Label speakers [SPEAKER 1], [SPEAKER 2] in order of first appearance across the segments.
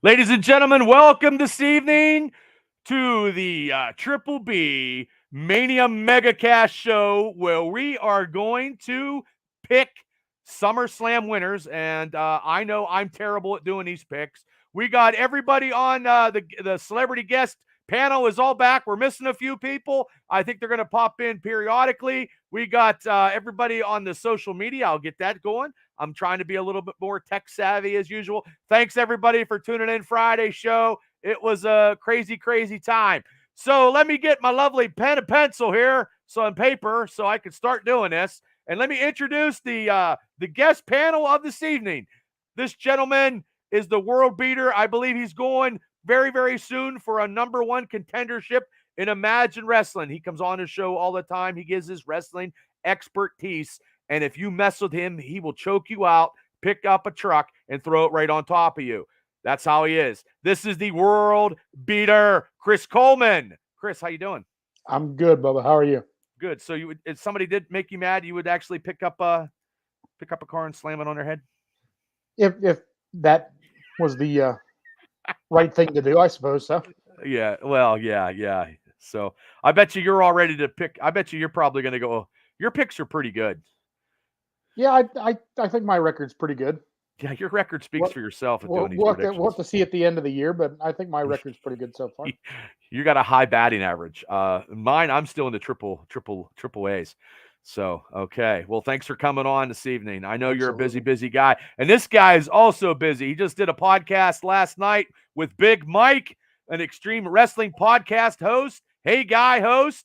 [SPEAKER 1] Ladies and gentlemen, welcome this evening to the Triple B Mania Mega Cast show, where we are going to pick SummerSlam winners. And I know I'm terrible at doing these picks. We got everybody on the celebrity guest panel is all back. We're missing a few people. I think they're going to pop in periodically. We got everybody on the social media. I'll get that going. I'm trying to be a little bit more tech savvy as usual. Thanks everybody for tuning in Friday's show. It was a crazy, crazy time. So let me get my lovely pen and pencil here, on paper, so I can start doing this. And let me introduce the guest panel of this evening. This gentleman is the world beater. I believe he's going very, very soon for a #1 contendership in Imagine Wrestling. He comes on his show all the time. He gives his wrestling expertise. And if you mess with him, he will choke you out, pick up a truck, and throw it right on top of you. That's how he is. This is the world beater, Chris Coleman. Chris, how you doing?
[SPEAKER 2] I'm good, Bubba. How are you?
[SPEAKER 1] Good. So you would, if somebody did make you mad, you would actually pick up a car and slam it on their head?
[SPEAKER 2] If that was the right thing to do, I suppose so.
[SPEAKER 1] Yeah. Well, yeah. So I bet you're all ready to pick. I bet you're probably going to go. Your picks are pretty good.
[SPEAKER 2] Yeah, I think my record's pretty good.
[SPEAKER 1] Yeah, your record speaks for yourself.
[SPEAKER 2] We'll have to see at the end of the year, but I think my record's pretty good so far.
[SPEAKER 1] You got a high batting average. Mine, I'm still in the triple A's. So, okay. Well, thanks for coming on this evening. I know You're a busy guy. And this guy is also busy. He just did a podcast last night with Big Mike, an Extreme Wrestling podcast host. Hey, guy host.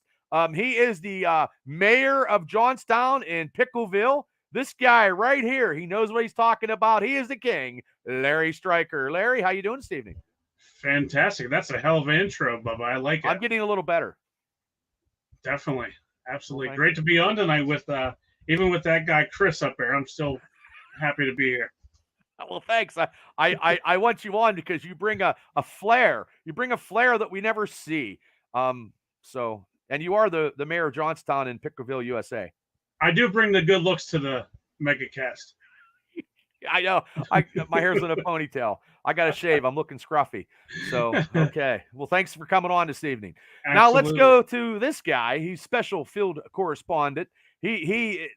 [SPEAKER 1] He is the mayor of Johnstown in Pickleville. This guy right here, he knows what he's talking about. He is the king, Larry Stryker. Larry, how you doing this evening?
[SPEAKER 3] Fantastic. That's a hell of an intro, Bubba. I like it.
[SPEAKER 1] I'm getting a little better.
[SPEAKER 3] Definitely. Absolutely. Well, great to be on tonight with even with that guy Chris up there. I'm still happy to be here.
[SPEAKER 1] Well, thanks. I want you on because you bring a flair. You bring a flair that we never see. And you are the mayor of Johnstown in Pickleville, USA.
[SPEAKER 3] I do bring the good looks to the Mega Cast.
[SPEAKER 1] I know. My hair's in a ponytail. I got to shave. I'm looking scruffy. So, okay. Well, thanks for coming on this evening. Absolutely. Now let's go to this guy. He's special field correspondent. He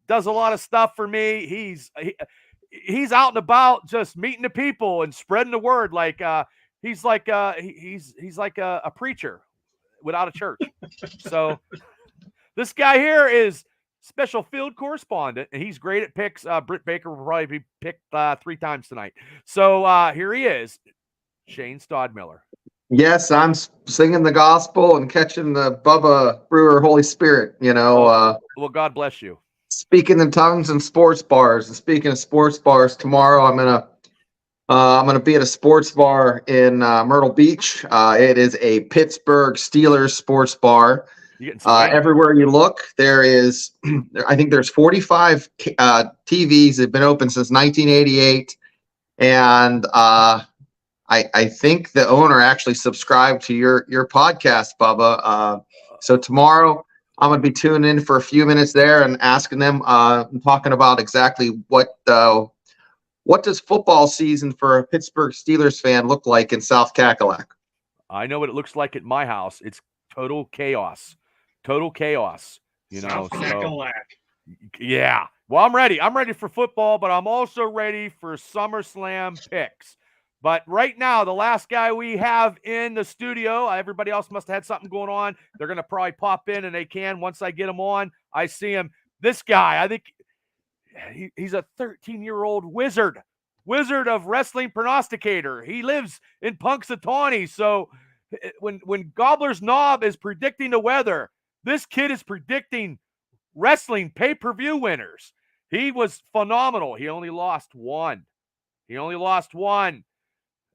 [SPEAKER 1] does a lot of stuff for me. He's out and about just meeting the people and spreading the word. Like he's like a preacher without a church. So this guy here is special field correspondent, and he's great at picks. Britt Baker will probably be picked 3 times tonight. So here he is, Shane Stodmiller.
[SPEAKER 4] Yes, I'm singing the gospel and catching the Bubba Brewer Holy Spirit,
[SPEAKER 1] well, God bless you.
[SPEAKER 4] Speaking in tongues in sports bars. And speaking of sports bars, tomorrow I'm gonna be at a sports bar in Myrtle Beach. It is a Pittsburgh Steelers sports bar. Everywhere you look, there is, I think there's 45 TVs that have been open since 1988. And I think the owner actually subscribed to your podcast, Bubba. So tomorrow I'm going to be tuning in for a few minutes there and asking them, talking about exactly what does football season for a Pittsburgh Steelers fan look like in South Cackalack?
[SPEAKER 1] I know what it looks like at my house. It's total chaos. Total chaos,
[SPEAKER 3] South
[SPEAKER 1] Cackalack. Yeah. Well, I'm ready. I'm ready for football, but I'm also ready for SummerSlam picks. But right now, the last guy we have in the studio, everybody else must have had something going on. They're going to probably pop in, and they can. Once I get them on, I see him. This guy, I think he's a 13-year-old wizard of wrestling prognosticator. He lives in Punxsutawney. So when Gobbler's Knob is predicting the weather, this kid is predicting wrestling pay-per-view winners. He was phenomenal. He only lost one.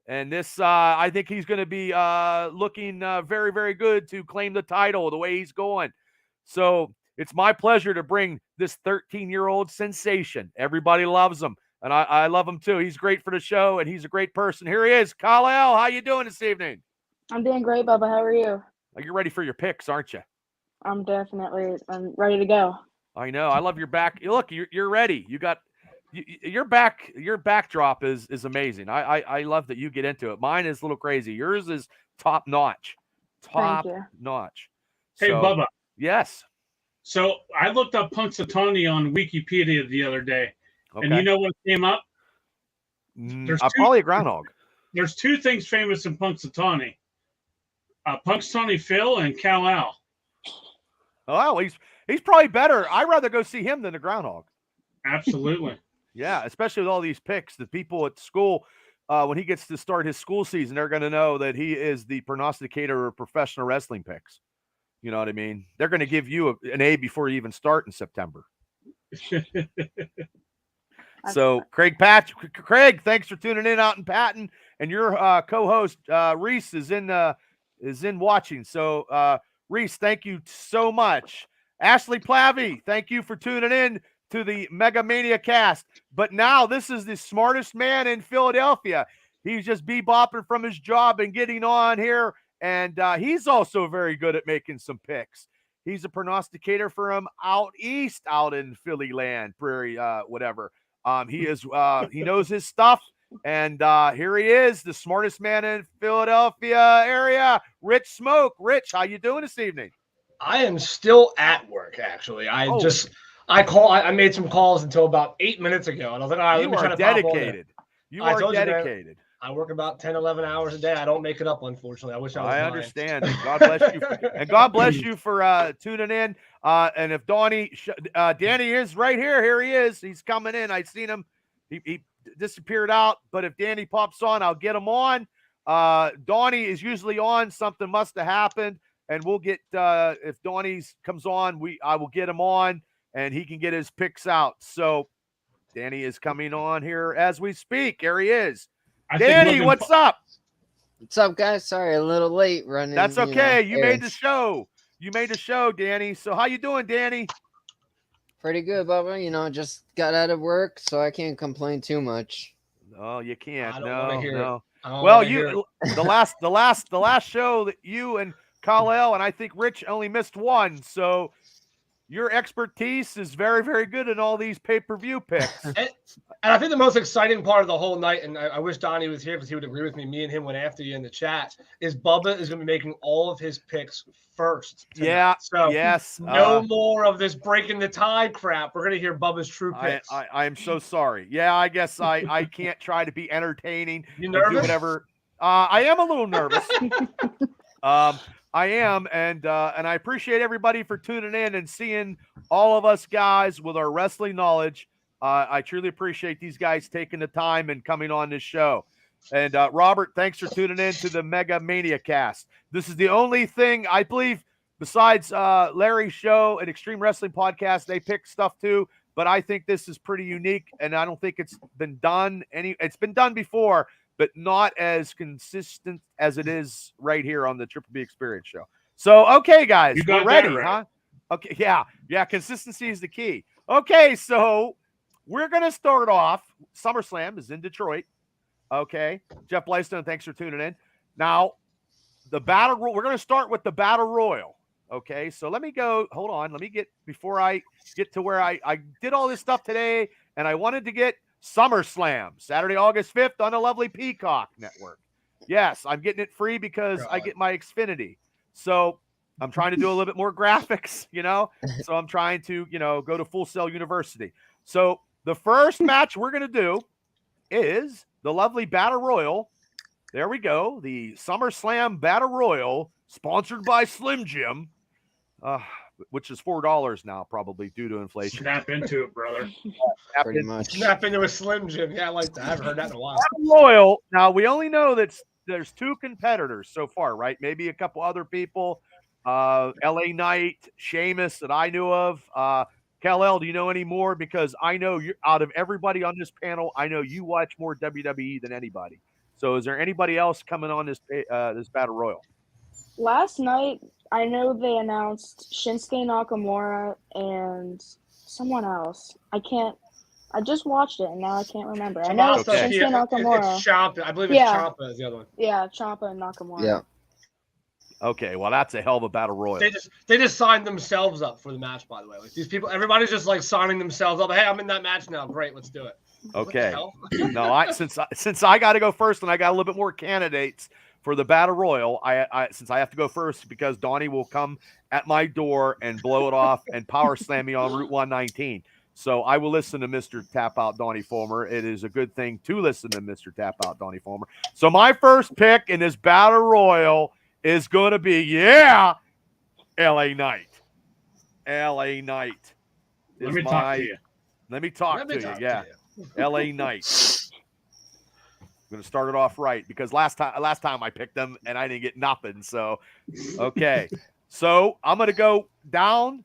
[SPEAKER 1] And this, I think he's going to be looking very, very good to claim the title the way he's going. So it's my pleasure to bring this 13-year-old sensation. Everybody loves him, and I love him too. He's great for the show, and he's a great person. Here he is. Kyle, how you doing this evening?
[SPEAKER 5] I'm doing great, Bubba. How are you?
[SPEAKER 1] You're ready for your picks, aren't you?
[SPEAKER 5] I'm ready to go.
[SPEAKER 1] I know. I love your back. Look, you're ready. You got Your backdrop is amazing. I love that you get into it. Mine is a little crazy. Yours is top notch.
[SPEAKER 5] Thank you.
[SPEAKER 1] Notch.
[SPEAKER 3] Hey,
[SPEAKER 1] So,
[SPEAKER 3] Bubba.
[SPEAKER 1] yes.
[SPEAKER 3] So I looked up Punxsutawney on Wikipedia the other day,
[SPEAKER 1] Okay.
[SPEAKER 3] and you know what came up?
[SPEAKER 1] Probably a groundhog.
[SPEAKER 3] There's two things famous in Punxsutawney: Punxsutawney Phil and Kal-El.
[SPEAKER 1] Oh, well, he's probably better. I'd rather go see him than the groundhog.
[SPEAKER 3] Absolutely.
[SPEAKER 1] Yeah, especially with all these picks. The people at school, when he gets to start his school season, they're going to know that he is the prognosticator of professional wrestling picks. You know what I mean? They're going to give you an A before you even start in September. So, Craig, thanks for tuning in out in Patton, and your co-host Reese is in watching. So, Reese, thank you so much. Ashley Plavy, thank you for tuning in to the Mega Mania Cast. But now this is the smartest man in Philadelphia. He's just bebopping from his job and getting on here. And he's also very good at making some picks. He's a prognosticator from out east, out in Philly land, prairie, whatever. He knows his stuff. And here he is, the smartest man in Philadelphia area, Rich Smoke. Rich, how you doing this evening?
[SPEAKER 6] I am still at work, actually. I made some calls until about 8 minutes ago, and I was like, all right, let me try to
[SPEAKER 1] dedicated. You are dedicated.
[SPEAKER 6] I work about 10, 11 hours a day. I don't make it up, unfortunately. I wish I was.
[SPEAKER 1] I understand. God bless you. And God bless you for tuning in. And if Danny is right here. Here he is. He's coming in. I've seen him. He disappeared out. But if Danny pops on, I'll get him on. Donnie is usually on. Something must have happened. And we'll get if Donnie comes on, I will get him on, and he can get his picks out. So Danny is coming on here as we speak. Here he is. Danny, what's up?
[SPEAKER 7] What's up, guys? Sorry, a little late running.
[SPEAKER 1] That's okay. You made the show. You made the show, Danny. So how you doing, Danny?
[SPEAKER 7] Pretty good, Bubba. Just got out of work, so I can't complain too much.
[SPEAKER 1] No, you can't.
[SPEAKER 6] I don't want to hear it.
[SPEAKER 1] Well, the last show that you and Kal-El and I think Rich only missed one. So your expertise is very, very good in all these pay-per-view picks.
[SPEAKER 6] And I think the most exciting part of the whole night, and I wish Donnie was here because he would agree with me. Me and him went after you in the chat. Is Bubba is going to be making all of his picks first tonight.
[SPEAKER 1] Yeah.
[SPEAKER 6] So
[SPEAKER 1] yes.
[SPEAKER 6] No more of this breaking the tie crap. We're going to hear Bubba's true picks.
[SPEAKER 1] I am so sorry. Yeah, I guess I can't try to be entertaining.
[SPEAKER 6] You nervous?
[SPEAKER 1] Do whatever. I am a little nervous. I am, and I appreciate everybody for tuning in and seeing all of us guys with our wrestling knowledge. I truly appreciate these guys taking the time and coming on this show. And Robert, thanks for tuning in to the Mega Mania Cast. This is the only thing I believe besides Larry's show and Extreme Wrestling Podcast. They pick stuff too, but I think this is pretty unique, and I don't think it's been done it's been done before, but not as consistent as it is right here on the Triple B Experience show. So, okay, guys, we're ready, right? Huh? Okay, yeah, consistency is the key. Okay, so we're going to start off. SummerSlam is in Detroit. Okay, Jeff Blystone, thanks for tuning in. Now, we're going to start with the Battle Royal. Okay, so let me go. Hold on. Let me before I get to where I did all this stuff today, and I wanted to get SummerSlam, Saturday, August 5th on the lovely Peacock Network. Yes, I'm getting it free because I get my Xfinity. So I'm trying to do a little bit more graphics, So I'm trying to, go to Full Sail University. So the first match we're going to do is the lovely Battle Royal. There we go. The SummerSlam Battle Royal, sponsored by Slim Jim, which is $4 now, probably due to inflation.
[SPEAKER 3] Snap into it, brother.
[SPEAKER 7] Pretty much.
[SPEAKER 6] Snap into a Slim Jim. Yeah, I like that. I haven't heard that in a while.
[SPEAKER 1] Battle Royal. Now, we only know that there's two competitors so far, right? Maybe a couple other people. LA Knight, Sheamus that I knew of. Kal-El, do you know any more? Because I know out of everybody on this panel, I know you watch more WWE than anybody. So is there anybody else coming on this Battle Royal?
[SPEAKER 5] Last night, I know they announced Shinsuke Nakamura and someone else. I just watched it, and now I can't remember. I know it's Shinsuke Nakamura.
[SPEAKER 6] It's Ciampa. I believe it's Ciampa is the other one.
[SPEAKER 5] Yeah, Ciampa and Nakamura.
[SPEAKER 7] Yeah.
[SPEAKER 1] Okay, well, that's a hell of a battle royal.
[SPEAKER 6] They just signed themselves up for the match, by the way. Like these people, everybody's just like signing themselves up. Hey, I'm in that match now. Great, let's do it.
[SPEAKER 1] Okay. No, since I got to go first and I got a little bit more candidates for the battle royal, since I have to go first because Donnie will come at my door and blow it off and power slam me on Route 119. So I will listen to Mr. Tap Out Donnie Fulmer. It is a good thing to listen to Mr. Tap Out Donnie Fulmer. So my first pick in this battle royal is going to be, LA Knight. LA Knight.
[SPEAKER 3] Let me talk to you.
[SPEAKER 1] Let me talk to you. Yeah. LA Knight. I'm going to start it off right because last time I picked them and I didn't get nothing. So, okay. So I'm going to go down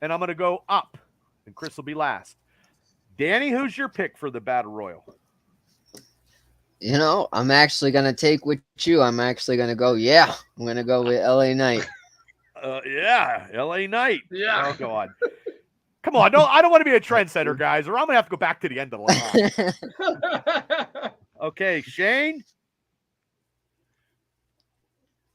[SPEAKER 1] and I'm going to go up. And Chris will be last. Danny, who's your pick for the battle royal?
[SPEAKER 7] You know, I'm actually gonna take with you. I'm actually gonna go. Yeah, I'm gonna go with LA Knight.
[SPEAKER 1] LA Knight.
[SPEAKER 6] Yeah.
[SPEAKER 1] Oh God. Come on, I don't want to be a trendsetter, guys, or I'm gonna have to go back to the end of the line. Okay, Shane.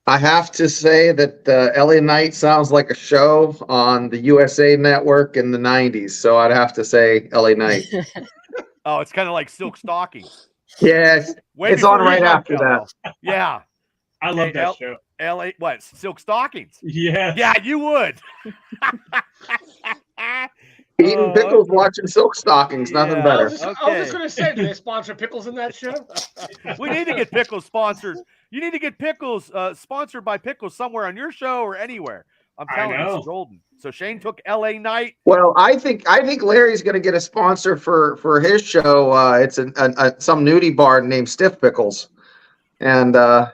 [SPEAKER 4] I have to say that LA Knight sounds like a show on the USA Network in the 90s. So I'd have to say LA Knight.
[SPEAKER 1] Oh, it's kind of like Silk Stockings.
[SPEAKER 4] Yeah, it's on right after
[SPEAKER 1] Kello.
[SPEAKER 4] that.
[SPEAKER 1] Yeah.
[SPEAKER 3] I love that show.
[SPEAKER 1] LA, what? Silk Stockings?
[SPEAKER 3] Yeah.
[SPEAKER 1] Yeah, you would.
[SPEAKER 4] Eating pickles, watching Silk Stockings, nothing better.
[SPEAKER 6] I was just going to say, do they sponsor pickles in that show?
[SPEAKER 1] We need to get pickles sponsored. You need to get pickles sponsored by pickles somewhere on your show or anywhere. I'm telling you, it's golden. So Shane took LA Knight.
[SPEAKER 4] Well, I think Larry's going to get a sponsor for his show. It's some nudie bar named Stiff Pickles, and
[SPEAKER 1] Oh,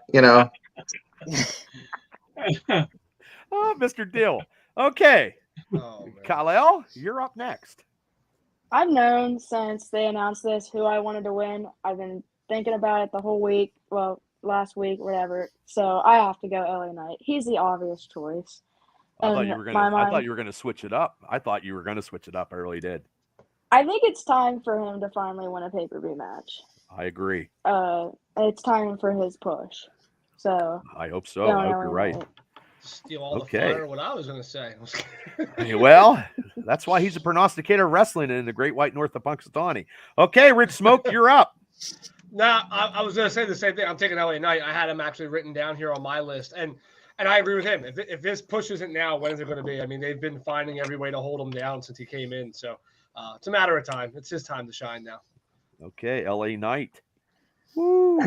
[SPEAKER 1] Mr. Dill. Okay.
[SPEAKER 6] Oh,
[SPEAKER 1] Kal-El, you're up next.
[SPEAKER 5] I've known since they announced this who I wanted to win. I've been thinking about it the whole week. Well, last week, whatever. So I have to go LA Knight. He's the obvious choice.
[SPEAKER 1] I thought you were gonna switch it up. I thought you were gonna switch it up. I really did.
[SPEAKER 5] I think it's time for him to finally win a pay-per-view match.
[SPEAKER 1] I agree.
[SPEAKER 5] It's time for his push. So
[SPEAKER 1] I hope so. I hope you're right.
[SPEAKER 6] Steal all the fire. What I was going to say.
[SPEAKER 1] Well, that's why he's a prognosticator of wrestling in the Great White North of Punxsutawney. Okay, Rich Smoke, you're up.
[SPEAKER 6] No, I was going to say the same thing. I'm taking LA Knight. I had him actually written down here on my list, and I agree with him. If this push isn't now, when is it going to be? I mean, they've been finding every way to hold him down since he came in. So it's a matter of time. It's his time to shine now.
[SPEAKER 1] Okay, LA Knight. Woo.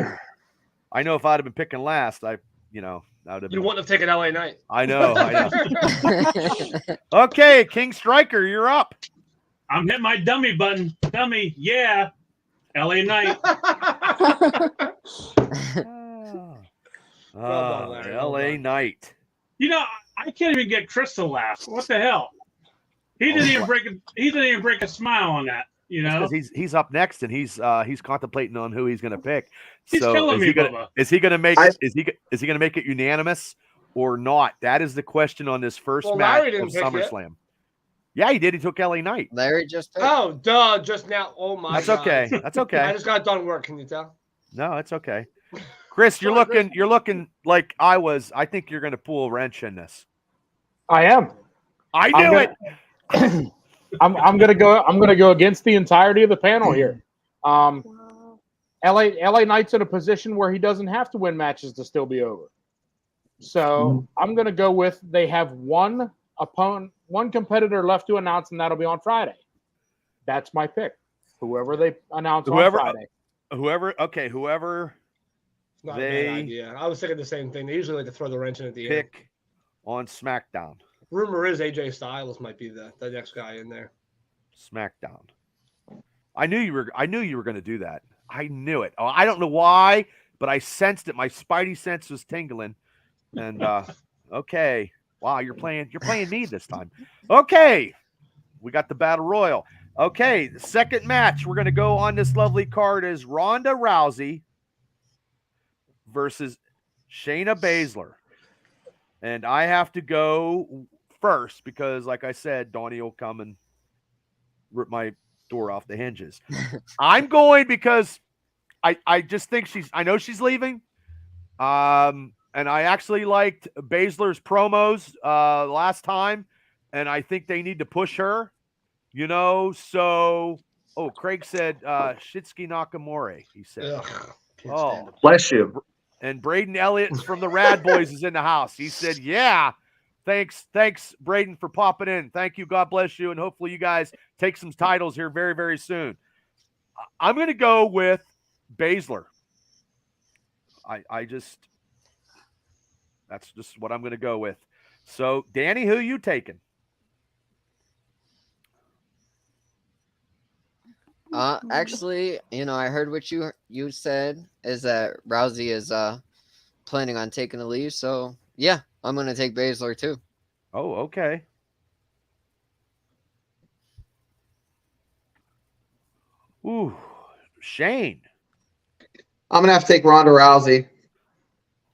[SPEAKER 1] I know if I'd have been picking last, you
[SPEAKER 6] wouldn't have taken LA Knight.
[SPEAKER 1] I know. Okay, King Striker, you're up.
[SPEAKER 3] I'm hitting my dummy button. Dummy, yeah. LA Knight.
[SPEAKER 1] LA Knight.
[SPEAKER 3] You know, I can't even get Chris to laugh. What the hell? He didn't even break a smile on that. You know,
[SPEAKER 1] he's up next and he's contemplating on who he's going to pick.
[SPEAKER 3] He's killing me, Bubba.
[SPEAKER 1] Is he going to make it? Is he going to make it unanimous or not? That is the question on this first match of SummerSlam. Yeah, he did. He took LA Knight.
[SPEAKER 7] Larry just picked.
[SPEAKER 6] Oh, duh! Just now. Oh my.
[SPEAKER 1] That's
[SPEAKER 6] God.
[SPEAKER 1] Okay. That's okay.
[SPEAKER 6] I just got done work. Can you tell?
[SPEAKER 1] No, it's okay. Chris, you're looking like I was. I think you're going to pull a wrench in this.
[SPEAKER 2] I am.
[SPEAKER 1] I knew it.
[SPEAKER 2] I'm gonna go against the entirety of the panel here. LA Knight's in a position where he doesn't have to win matches to still be over. So I'm gonna go with they have one competitor left to announce, and that'll be on Friday. That's my pick. Whoever they announce on Friday.
[SPEAKER 1] Whoever.
[SPEAKER 6] It's not a bad idea. I was thinking the same thing. They usually like to throw the wrench in at the end.
[SPEAKER 1] Pick on SmackDown.
[SPEAKER 6] Rumor is AJ Styles might be the next guy in there.
[SPEAKER 1] SmackDown. I knew you were going to do that. I knew it. Oh, I don't know why, but I sensed it. My spidey sense was tingling. And okay. Wow, you're playing me this time. Okay. We got the Battle Royal. Okay, the second match we're going to go on this lovely card is Ronda Rousey versus Shayna Baszler. And I have to go first because, like I said, Donnie will come and rip my door off the hinges. I'm going because I just think I know she's leaving. And I actually liked Baszler's promos last time, and I think they need to push her. So Craig said Shinsuke Nakamura, he said.
[SPEAKER 6] Ugh, can't stand him.
[SPEAKER 4] Bless you.
[SPEAKER 1] And Braden Elliott from the Rad Boys is in the house. He said, yeah. Thanks, Braden, for popping in. Thank you. God bless you. And hopefully you guys take some titles here very, very soon. I'm going to go with Baszler. That's just what I'm going to go with. So, Danny, who are you taking?
[SPEAKER 7] Actually, I heard what you said is that Rousey is planning on taking a leave. So yeah, I'm gonna take Baszler too.
[SPEAKER 1] Oh, okay. Ooh, Shane.
[SPEAKER 4] I'm gonna have to take Ronda Rousey.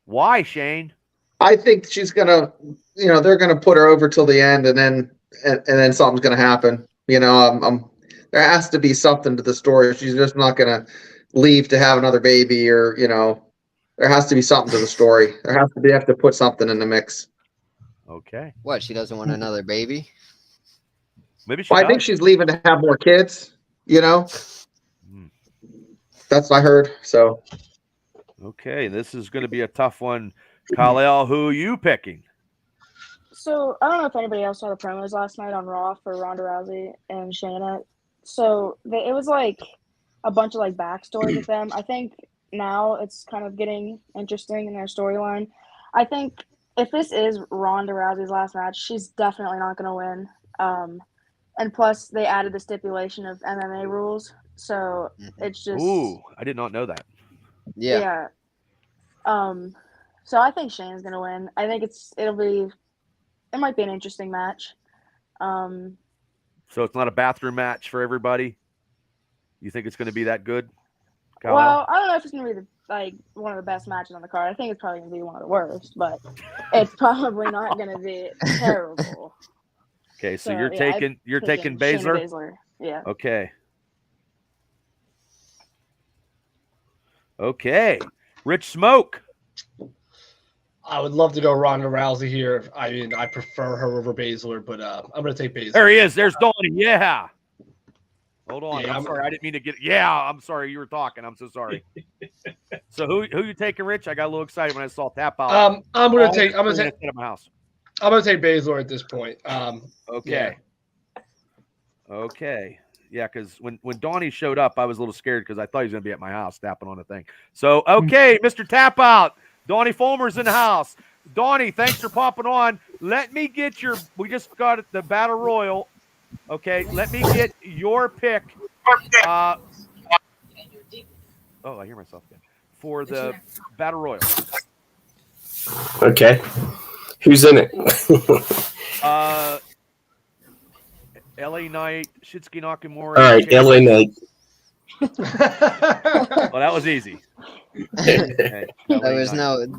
[SPEAKER 1] Why, Shane?
[SPEAKER 4] I think she's gonna, they're gonna put her over till the end, and then something's gonna happen. There has to be something to the story. She's just not gonna leave to have another baby, or there has to be something to the story. They have to put something in the mix.
[SPEAKER 1] Okay.
[SPEAKER 7] What? She doesn't want another baby?
[SPEAKER 1] Maybe she.
[SPEAKER 4] Well, I think she's leaving to have more kids. That's what I heard. So.
[SPEAKER 1] Okay, this is going to be a tough one. Kyle, who are you picking?
[SPEAKER 5] So I don't know if anybody else saw the promos last night on Raw for Ronda Rousey and Shayna. So it was like a bunch of like backstory with them. I think now it's kind of getting interesting in their storyline. I think if this is Ronda Rousey's last match, she's definitely not going to win. And plus, they added the stipulation of MMA rules, so it's just.
[SPEAKER 1] Ooh, I did not know that.
[SPEAKER 7] Yeah.
[SPEAKER 5] So I think Shayna's going to win. I think it might be an interesting match.
[SPEAKER 1] So it's not a bathroom match for everybody? You think it's going to be that good, Kyle?
[SPEAKER 5] Well, I don't know if it's going to be one of the best matches on the card. I think it's probably going to be one of the worst, but it's probably not going to be terrible.
[SPEAKER 1] Okay, so you're taking Baszler?
[SPEAKER 5] Baszler. Yeah.
[SPEAKER 1] Okay. Rich Smoke.
[SPEAKER 6] I would love to go Ronda Rousey here. I mean, I prefer her over Baszler, but I'm going to take Baszler.
[SPEAKER 1] There he is. There's Donnie. Yeah. Hold on.
[SPEAKER 6] Yeah,
[SPEAKER 1] I'm sorry. I didn't mean to get. Yeah, I'm sorry. You were talking. I'm so sorry. So who you taking, Rich? I got a little excited when I saw tap out.
[SPEAKER 6] I'm going to take
[SPEAKER 1] my house.
[SPEAKER 6] I'm going to take Baszler at this point.
[SPEAKER 1] Okay.
[SPEAKER 6] Yeah.
[SPEAKER 1] Okay. Yeah, because when Donnie showed up, I was a little scared because I thought he was going to be at my house tapping on the thing. So, okay, Mr. Tap Out. Donnie Fulmer's in the house. Donnie, thanks for popping on. Let me get we just got the Battle Royal. Okay, let me get your pick. I hear myself again. For the Battle Royal.
[SPEAKER 8] Okay. Who's in it?
[SPEAKER 1] LA Knight, Shinsuke Nakamura.
[SPEAKER 8] All right, LA Knight.
[SPEAKER 1] Well, that was easy. Okay,
[SPEAKER 7] There was
[SPEAKER 1] Knight.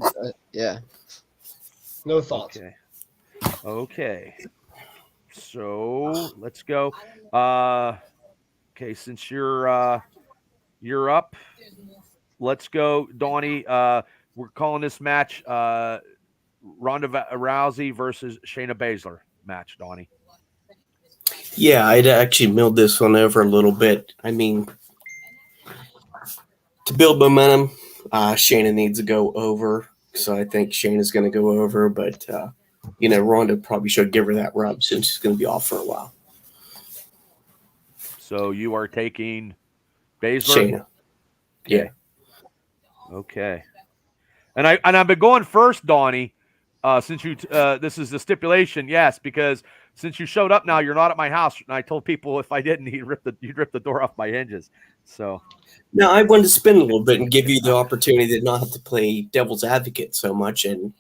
[SPEAKER 6] No thoughts.
[SPEAKER 1] Okay. So let's go. Okay, since you're up, let's go, Donnie. We're calling this match Ronda Rousey versus Shayna Baszler match, Donnie.
[SPEAKER 8] Yeah, I'd actually milled this one over a little bit. I mean, to build momentum, Shayna needs to go over. So I think Shayna's going to go over, but Ronda probably should give her that rub since she's going to be off for a while.
[SPEAKER 1] So you are taking Baszler?
[SPEAKER 8] Shayna. Yeah.
[SPEAKER 1] Okay. And I've been going first, Donnie, since you this is the stipulation, yes, because since you showed up now, you're not at my house, and I told people if I didn't, you'd rip the door off my hinges. So
[SPEAKER 8] No, I wanted to spin a little bit and give you the opportunity to not have to play devil's advocate so much, and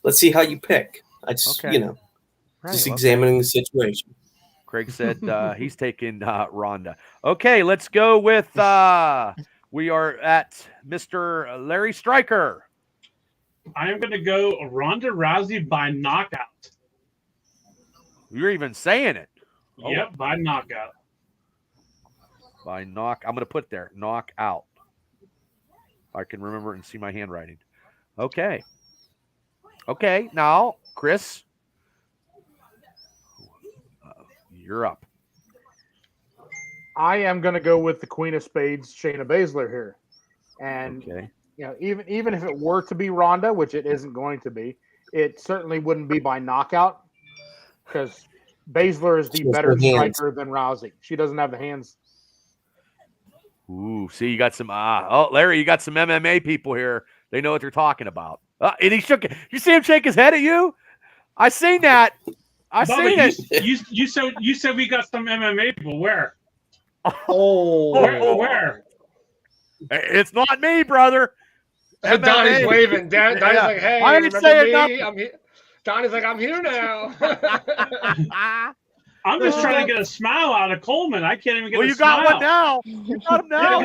[SPEAKER 8] let's see how you pick. I just, just examining the situation.
[SPEAKER 1] Craig said he's taking Ronda. Okay, let's go with we are at Mr. Larry Stryker.
[SPEAKER 3] I am going to go Ronda Rousey by knockout.
[SPEAKER 1] You're even saying it.
[SPEAKER 3] Yep, by knockout.
[SPEAKER 1] I'm going to put there, knock out. I can remember and see my handwriting. Okay. Okay, now, Chris, you're up.
[SPEAKER 2] I am going to go with the Queen of Spades, Shayna Baszler here. And
[SPEAKER 1] Okay.
[SPEAKER 2] even if it were to be Ronda, which it isn't going to be, it certainly wouldn't be by knockout because Baszler is the better striker than Rousey. She doesn't have the hands.
[SPEAKER 1] Ooh, see, you got some. Larry, you got some MMA people here. They know what they're talking about. And he shook it. You see him shake his head at you? I seen that. I seen it.
[SPEAKER 3] You said we got some MMA people. Where?
[SPEAKER 6] Oh,
[SPEAKER 3] Where?
[SPEAKER 1] It's not me, brother.
[SPEAKER 6] Donnie's waving. Donnie's like, "Hey,
[SPEAKER 1] I ain't saying nothing.
[SPEAKER 6] I'm here." Donnie's like, "I'm here now."
[SPEAKER 3] I'm just trying to get a smile out of Coleman. I can't even get a
[SPEAKER 1] Well,
[SPEAKER 3] smile.
[SPEAKER 1] you got one now. You got him now.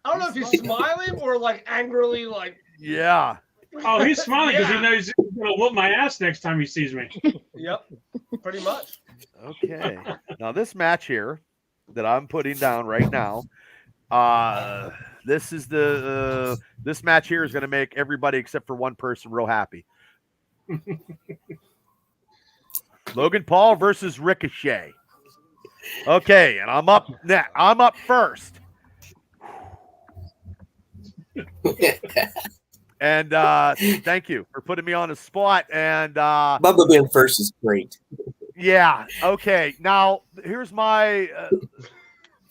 [SPEAKER 6] I don't know if he's smiling or like angrily, like.
[SPEAKER 1] Yeah.
[SPEAKER 3] Oh, he's smiling because he knows he's going to whoop my ass next time he sees me.
[SPEAKER 6] Yep, pretty much.
[SPEAKER 1] Okay. Now this match here that I'm putting down right now, this match here is going to make everybody except for one person real happy. Logan Paul versus Ricochet. Okay, and I'm up next. I'm up first. And thank you for putting me on the spot. And
[SPEAKER 8] Bubba being first is great.
[SPEAKER 1] Yeah. Okay. Now here's my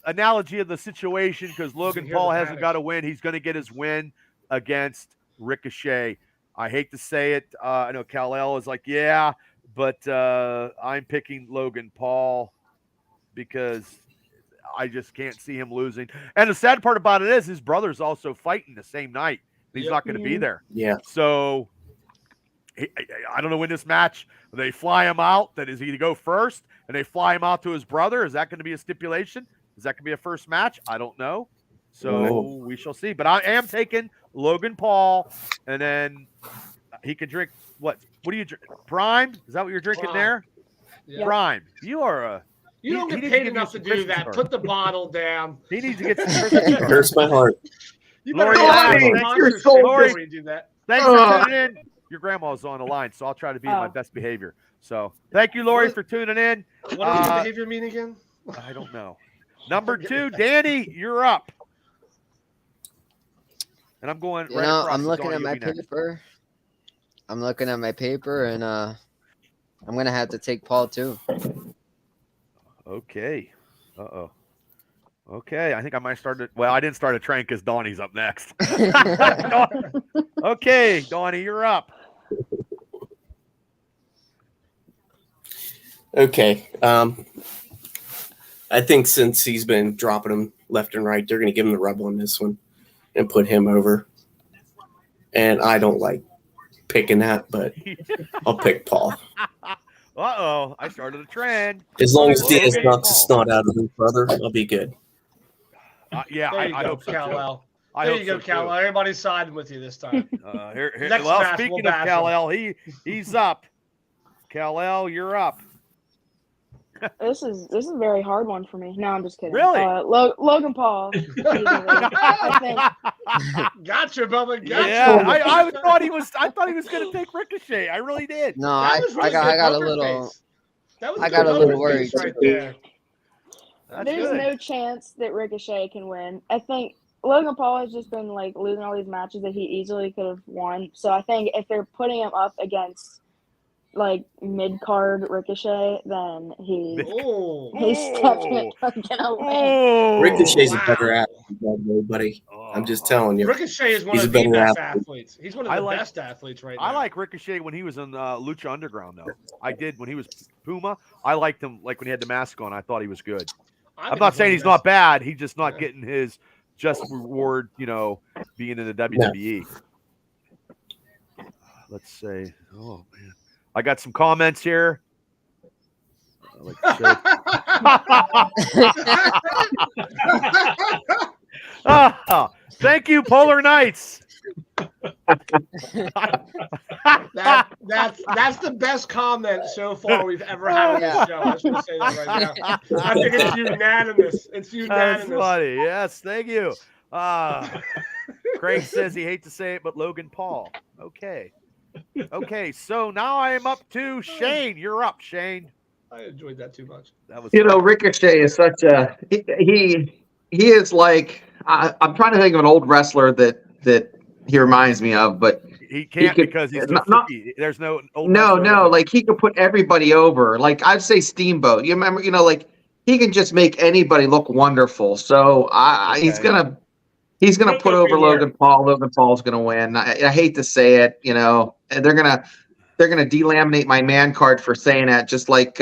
[SPEAKER 1] analogy of the situation because Logan Paul hasn't got a win. He's going to get his win against Ricochet. I hate to say it. I know Kal-El is like, yeah, but I'm picking Logan Paul because I just can't see him losing. And the sad part about it is his brother's also fighting the same night. He's not going to be there.
[SPEAKER 8] Yeah.
[SPEAKER 1] So I don't know when this match, they fly him out. That is he to go first and they fly him out to his brother. Is that going to be a stipulation? Is that going to be a first match? I don't know. So we shall see. But I am taking Logan Paul, and then he can drink what? What do you drink? Prime? Is that what you're drinking there?
[SPEAKER 6] Yeah.
[SPEAKER 1] Prime. You are a.
[SPEAKER 6] You don't get paid enough to do that.
[SPEAKER 1] Cards.
[SPEAKER 6] Put the bottle down.
[SPEAKER 1] He needs to get some Christmas
[SPEAKER 8] It hurts my heart.
[SPEAKER 6] You better
[SPEAKER 1] Lori,
[SPEAKER 6] Lori, do that.
[SPEAKER 1] Thanks for tuning in. Your grandma's on the line, so I'll try to be in my best behavior. So thank you, Lori, for tuning in.
[SPEAKER 6] What does your behavior mean again?
[SPEAKER 1] I don't know. Number 2, Danny, you're up. And I'm going right across.
[SPEAKER 7] I'm looking at my paper. I'm looking at my paper, and I'm going to have to take Paul, too.
[SPEAKER 1] Okay. Uh-oh. Okay, I think I might start it. Well, I didn't start a train because Donnie's up next. Okay, Donnie, you're up.
[SPEAKER 8] Okay. I think since he's been dropping him left and right, they're going to give him the rub on this one and put him over. And I don't like picking that, but I'll pick Paul.
[SPEAKER 1] Uh-oh, I started a trend.
[SPEAKER 8] As long as Diaz knocks the snot out of his brother, I'll be good.
[SPEAKER 1] Yeah,
[SPEAKER 6] there you
[SPEAKER 1] I
[SPEAKER 6] go,
[SPEAKER 1] hope so
[SPEAKER 6] Kal-El.
[SPEAKER 1] too.
[SPEAKER 6] There you go, Kal-El. Everybody's siding with you this time. Next
[SPEAKER 1] well,
[SPEAKER 6] match,
[SPEAKER 1] speaking
[SPEAKER 6] we'll
[SPEAKER 1] of
[SPEAKER 6] bash
[SPEAKER 1] Kal-El, he's up. Kal-El, you're up.
[SPEAKER 5] This is a very hard one for me. No, I'm just kidding.
[SPEAKER 1] Really?
[SPEAKER 5] Logan Paul. I think.
[SPEAKER 6] Gotcha, Bubba. Gotcha.
[SPEAKER 1] Yeah, I thought he was going to take Ricochet. I really did.
[SPEAKER 7] No, I got a little. I got a little worried
[SPEAKER 6] right there.
[SPEAKER 5] There's no chance that Ricochet can win. I think Logan Paul has just been like losing all these matches that he easily could have won. So I think if they're putting him up against like mid-card Ricochet, then he's definitely gonna win.
[SPEAKER 8] Ricochet's a better athlete, buddy. I'm just telling you.
[SPEAKER 6] Ricochet is one of the best athletes. He's one of the best athletes right now.
[SPEAKER 1] I like Ricochet when he was in Lucha Underground, though. I did when he was Puma. I liked him like when he had the mask on. I thought he was good. I'm not saying he's not bad. He's just not getting his just reward, being in the WWE. Yeah. Let's say, oh man, I got some comments here. Thank you, Polar Knights.
[SPEAKER 6] That's the best comment so far we've ever had on this show. I should say that right now. I think it's unanimous. It's unanimous.
[SPEAKER 1] That's funny. Yes, thank you. Craig says he hates to say it, but Logan Paul. Okay. Okay, so now I am up to Shane. You're up, Shane.
[SPEAKER 6] I enjoyed that too much.
[SPEAKER 1] That was
[SPEAKER 4] You know, Ricochet is such a he is like I'm trying to think of an old wrestler that he reminds me of, but
[SPEAKER 1] he can't
[SPEAKER 4] could-
[SPEAKER 1] because he's
[SPEAKER 4] not-
[SPEAKER 1] there's no old
[SPEAKER 4] no,
[SPEAKER 1] wrestler that-
[SPEAKER 4] like he could put everybody over. Like I'd say Steamboat. You remember, like he can just make anybody look wonderful. So he's gonna put over Logan Paul. Logan Paul's gonna win. I hate to say it, and they're gonna delaminate my man card for saying that, just like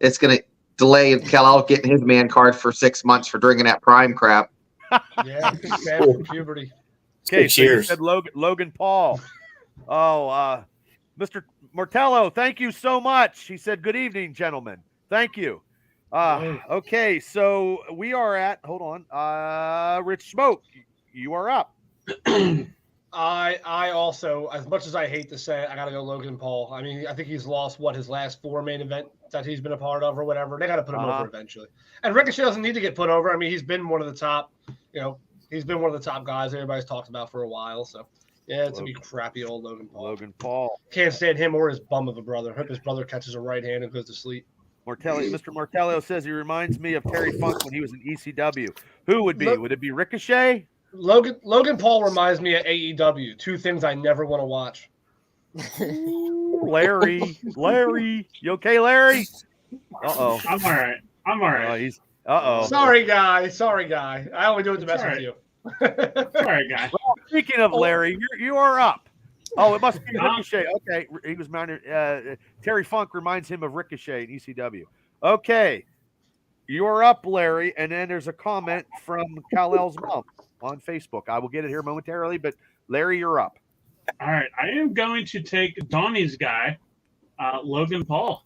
[SPEAKER 4] it's gonna delay Kal-El getting his man card for 6 months for drinking that Prime crap.
[SPEAKER 6] Yeah, bad for puberty.
[SPEAKER 1] Okay, so you
[SPEAKER 8] cheers.
[SPEAKER 1] said Logan Paul. Oh, Mr. Mortello, thank you so much. He said, "Good evening, gentlemen." Thank you. Okay, so we are at. Hold on, Rich Smoke, you are up.
[SPEAKER 6] I also, as much as I hate to say it, I gotta go Logan Paul. I mean, I think he's lost his last 4 main event that he's been a part of or whatever. They gotta put him over eventually. And Ricochet doesn't need to get put over. I mean, he's been one of the top, he's been one of the top guys everybody's talked about for a while. So yeah, it's gonna be crappy old Logan Paul.
[SPEAKER 1] Logan Paul.
[SPEAKER 6] Can't stand him or his bum of a brother. Hope his brother catches a right hand and goes to sleep.
[SPEAKER 1] Mr. Martello says he reminds me of Terry Funk when he was in ECW. Who would be? Would it be Ricochet?
[SPEAKER 6] Logan Paul reminds me of AEW. 2 things I never want to watch.
[SPEAKER 1] Larry, you okay, Larry? Uh-oh.
[SPEAKER 3] I'm all right.
[SPEAKER 6] Sorry, guy. I only do it to mess with you.
[SPEAKER 3] Sorry, guy.
[SPEAKER 1] Well, speaking of Larry, you are up. Oh, it must be Ricochet. Okay, he was Terry Funk reminds him of Ricochet in ECW. Okay, you're up, Larry. And then there's a comment from Kal-El's mom on Facebook. I will get it here momentarily, but Larry, you're up.
[SPEAKER 3] All right, I am going to take Donnie's guy, Logan Paul.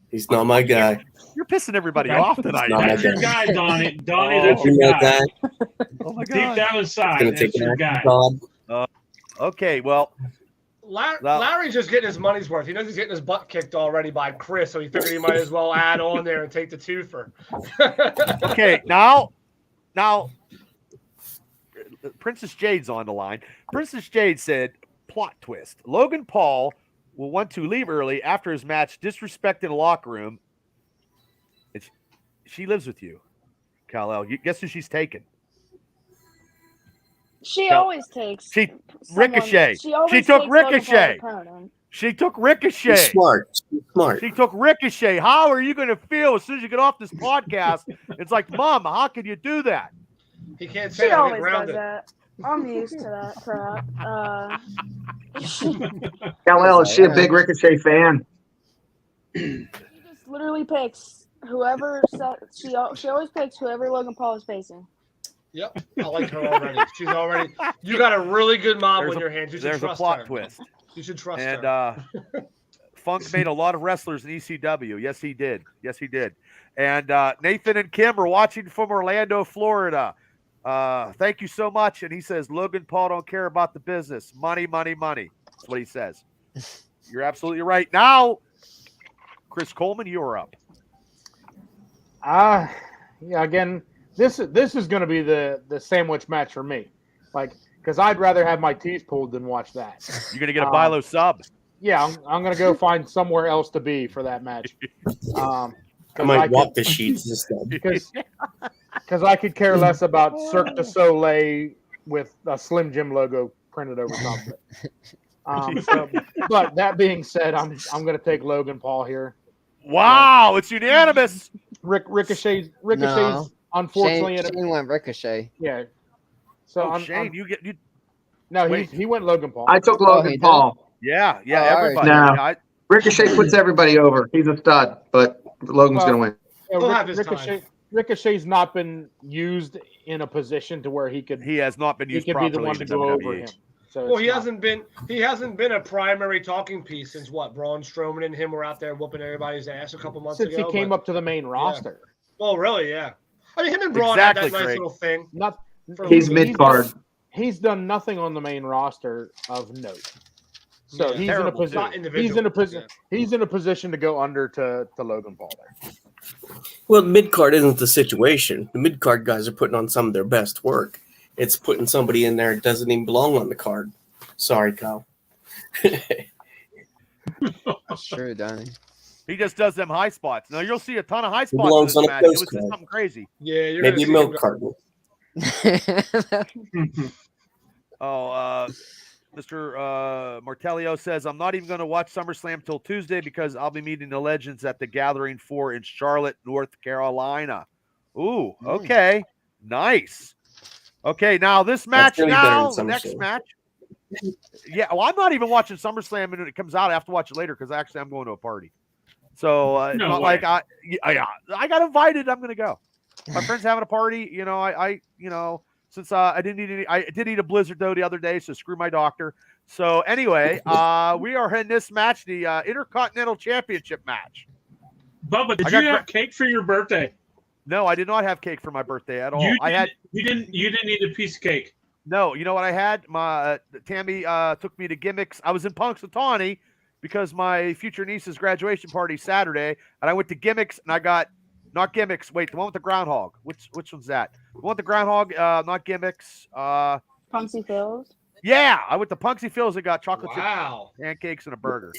[SPEAKER 8] He's not my guy.
[SPEAKER 1] You're pissing everybody off tonight.
[SPEAKER 3] That's your guy, Donnie. Donnie, that's your guy.
[SPEAKER 1] Oh my God.
[SPEAKER 3] Deep down inside, that's your guy.
[SPEAKER 1] Okay, well,
[SPEAKER 6] Larry's just getting his money's worth. He knows he's getting his butt kicked already by Chris, so he figured he might as well add on there and take the twofer.
[SPEAKER 1] Okay, now, Princess Jade's on the line. Princess Jade said, plot twist. Logan Paul will want to leave early after his match, disrespecting the locker room. She lives with you, Kal-El. Guess who she's taking?
[SPEAKER 5] She always takes
[SPEAKER 1] Ricochet.
[SPEAKER 5] She
[SPEAKER 1] took Ricochet. She took Ricochet.
[SPEAKER 8] She's smart.
[SPEAKER 1] She took Ricochet. How are you going to feel as soon as you get off this podcast? It's like, Mom, how can you do that?
[SPEAKER 6] He can't say
[SPEAKER 5] she
[SPEAKER 6] that.
[SPEAKER 5] always does that. I'm used to that crap.
[SPEAKER 4] Kal-El, is she a big Ricochet fan?
[SPEAKER 5] She just literally picks whoever. She always picks whoever Logan Paul is facing.
[SPEAKER 6] Yep, I like her already. She's already. You got a really good mom on your hands. You should
[SPEAKER 1] there's
[SPEAKER 6] trust
[SPEAKER 1] a plot
[SPEAKER 6] her.
[SPEAKER 1] twist.
[SPEAKER 6] You should trust
[SPEAKER 1] and,
[SPEAKER 6] her.
[SPEAKER 1] Funk made a lot of wrestlers in ECW. Yes, he did. And Nathan and Kim are watching from Orlando, Florida. Thank you so much. And he says, Logan Paul don't care about the business. Money. That's what he says. You're absolutely right. Now, Chris Coleman, you're up.
[SPEAKER 2] Yeah, again, this is going to be the sandwich match for me. Because I'd rather have my teeth pulled than watch that.
[SPEAKER 1] You're going to get a Bilo sub.
[SPEAKER 2] Yeah, I'm going to go find somewhere else to be for that match.
[SPEAKER 8] I might walk the sheets instead.
[SPEAKER 2] Because I could care less about Cirque du Soleil with a Slim Jim logo printed over top of it. But that being said, I'm going to take Logan Paul here.
[SPEAKER 1] Wow, it's unanimous.
[SPEAKER 2] Ricochet's
[SPEAKER 7] No.
[SPEAKER 2] unfortunately
[SPEAKER 7] Shane went Ricochet.
[SPEAKER 2] Yeah. So
[SPEAKER 1] Shane,
[SPEAKER 2] he went Logan Paul.
[SPEAKER 4] I took Logan Paul.
[SPEAKER 1] Yeah, everybody.
[SPEAKER 4] No. Ricochet puts everybody over. He's a stud, but Logan's going to win.
[SPEAKER 6] He'll have his time.
[SPEAKER 2] Ricochet's not been used in a position to where he has not been used properly. He could be the one to go over him. So
[SPEAKER 6] well, he hasn't been a primary talking piece since what? Braun Strowman and him were out there whooping everybody's ass a couple months ago.
[SPEAKER 2] Since he came up to the main roster.
[SPEAKER 6] Well, really, yeah. I mean, him and Braun had that nice little thing.
[SPEAKER 4] He's mid-card.
[SPEAKER 2] He's done nothing on the main roster of note. So he's in a position to go under to Logan Paul there.
[SPEAKER 8] Well, mid-card isn't the situation. The mid-card guys are putting on some of their best work. It's putting somebody in there that doesn't even belong on the card. Sorry, Kyle.
[SPEAKER 7] That's true, Donnie.
[SPEAKER 1] He just does them high spots. Now you'll see a ton of high spots in
[SPEAKER 8] belongs
[SPEAKER 1] this
[SPEAKER 8] on a
[SPEAKER 1] match. It was
[SPEAKER 8] postcard.
[SPEAKER 1] just something crazy.
[SPEAKER 6] Yeah, you're
[SPEAKER 8] Maybe a
[SPEAKER 6] gonna see
[SPEAKER 8] milk carton.
[SPEAKER 1] Mr. Martellio says, I'm not even going to watch SummerSlam till Tuesday because I'll be meeting the legends at the Gathering 4 in Charlotte, North Carolina. Ooh, okay. Nice. Okay, now this match the next match. Yeah, well, I'm not even watching SummerSlam when it comes out. I have to watch it later because actually I'm going to a party. So it's not like I got invited. I'm going to go. My friend's having a party. You know, I since I did eat a Blizzard though the other day, so screw my doctor. So anyway, we are in this match, the Intercontinental Championship match.
[SPEAKER 3] Bubba, did you have cake for your birthday?
[SPEAKER 1] No, I did not have cake for my birthday at all.
[SPEAKER 3] You didn't eat a piece of cake.
[SPEAKER 1] No, you know what I had? My Tammy took me to Gimmicks. I was in Punxsutawney because my future niece's graduation party Saturday, and I went to Gimmicks and I got not Gimmicks. Wait, the one with the groundhog. Which one's that? The one with the groundhog, not Gimmicks.
[SPEAKER 5] Punxsy Phil's.
[SPEAKER 1] Yeah, I went to Punxsy Phil's and got chocolate chip pancakes and a burger.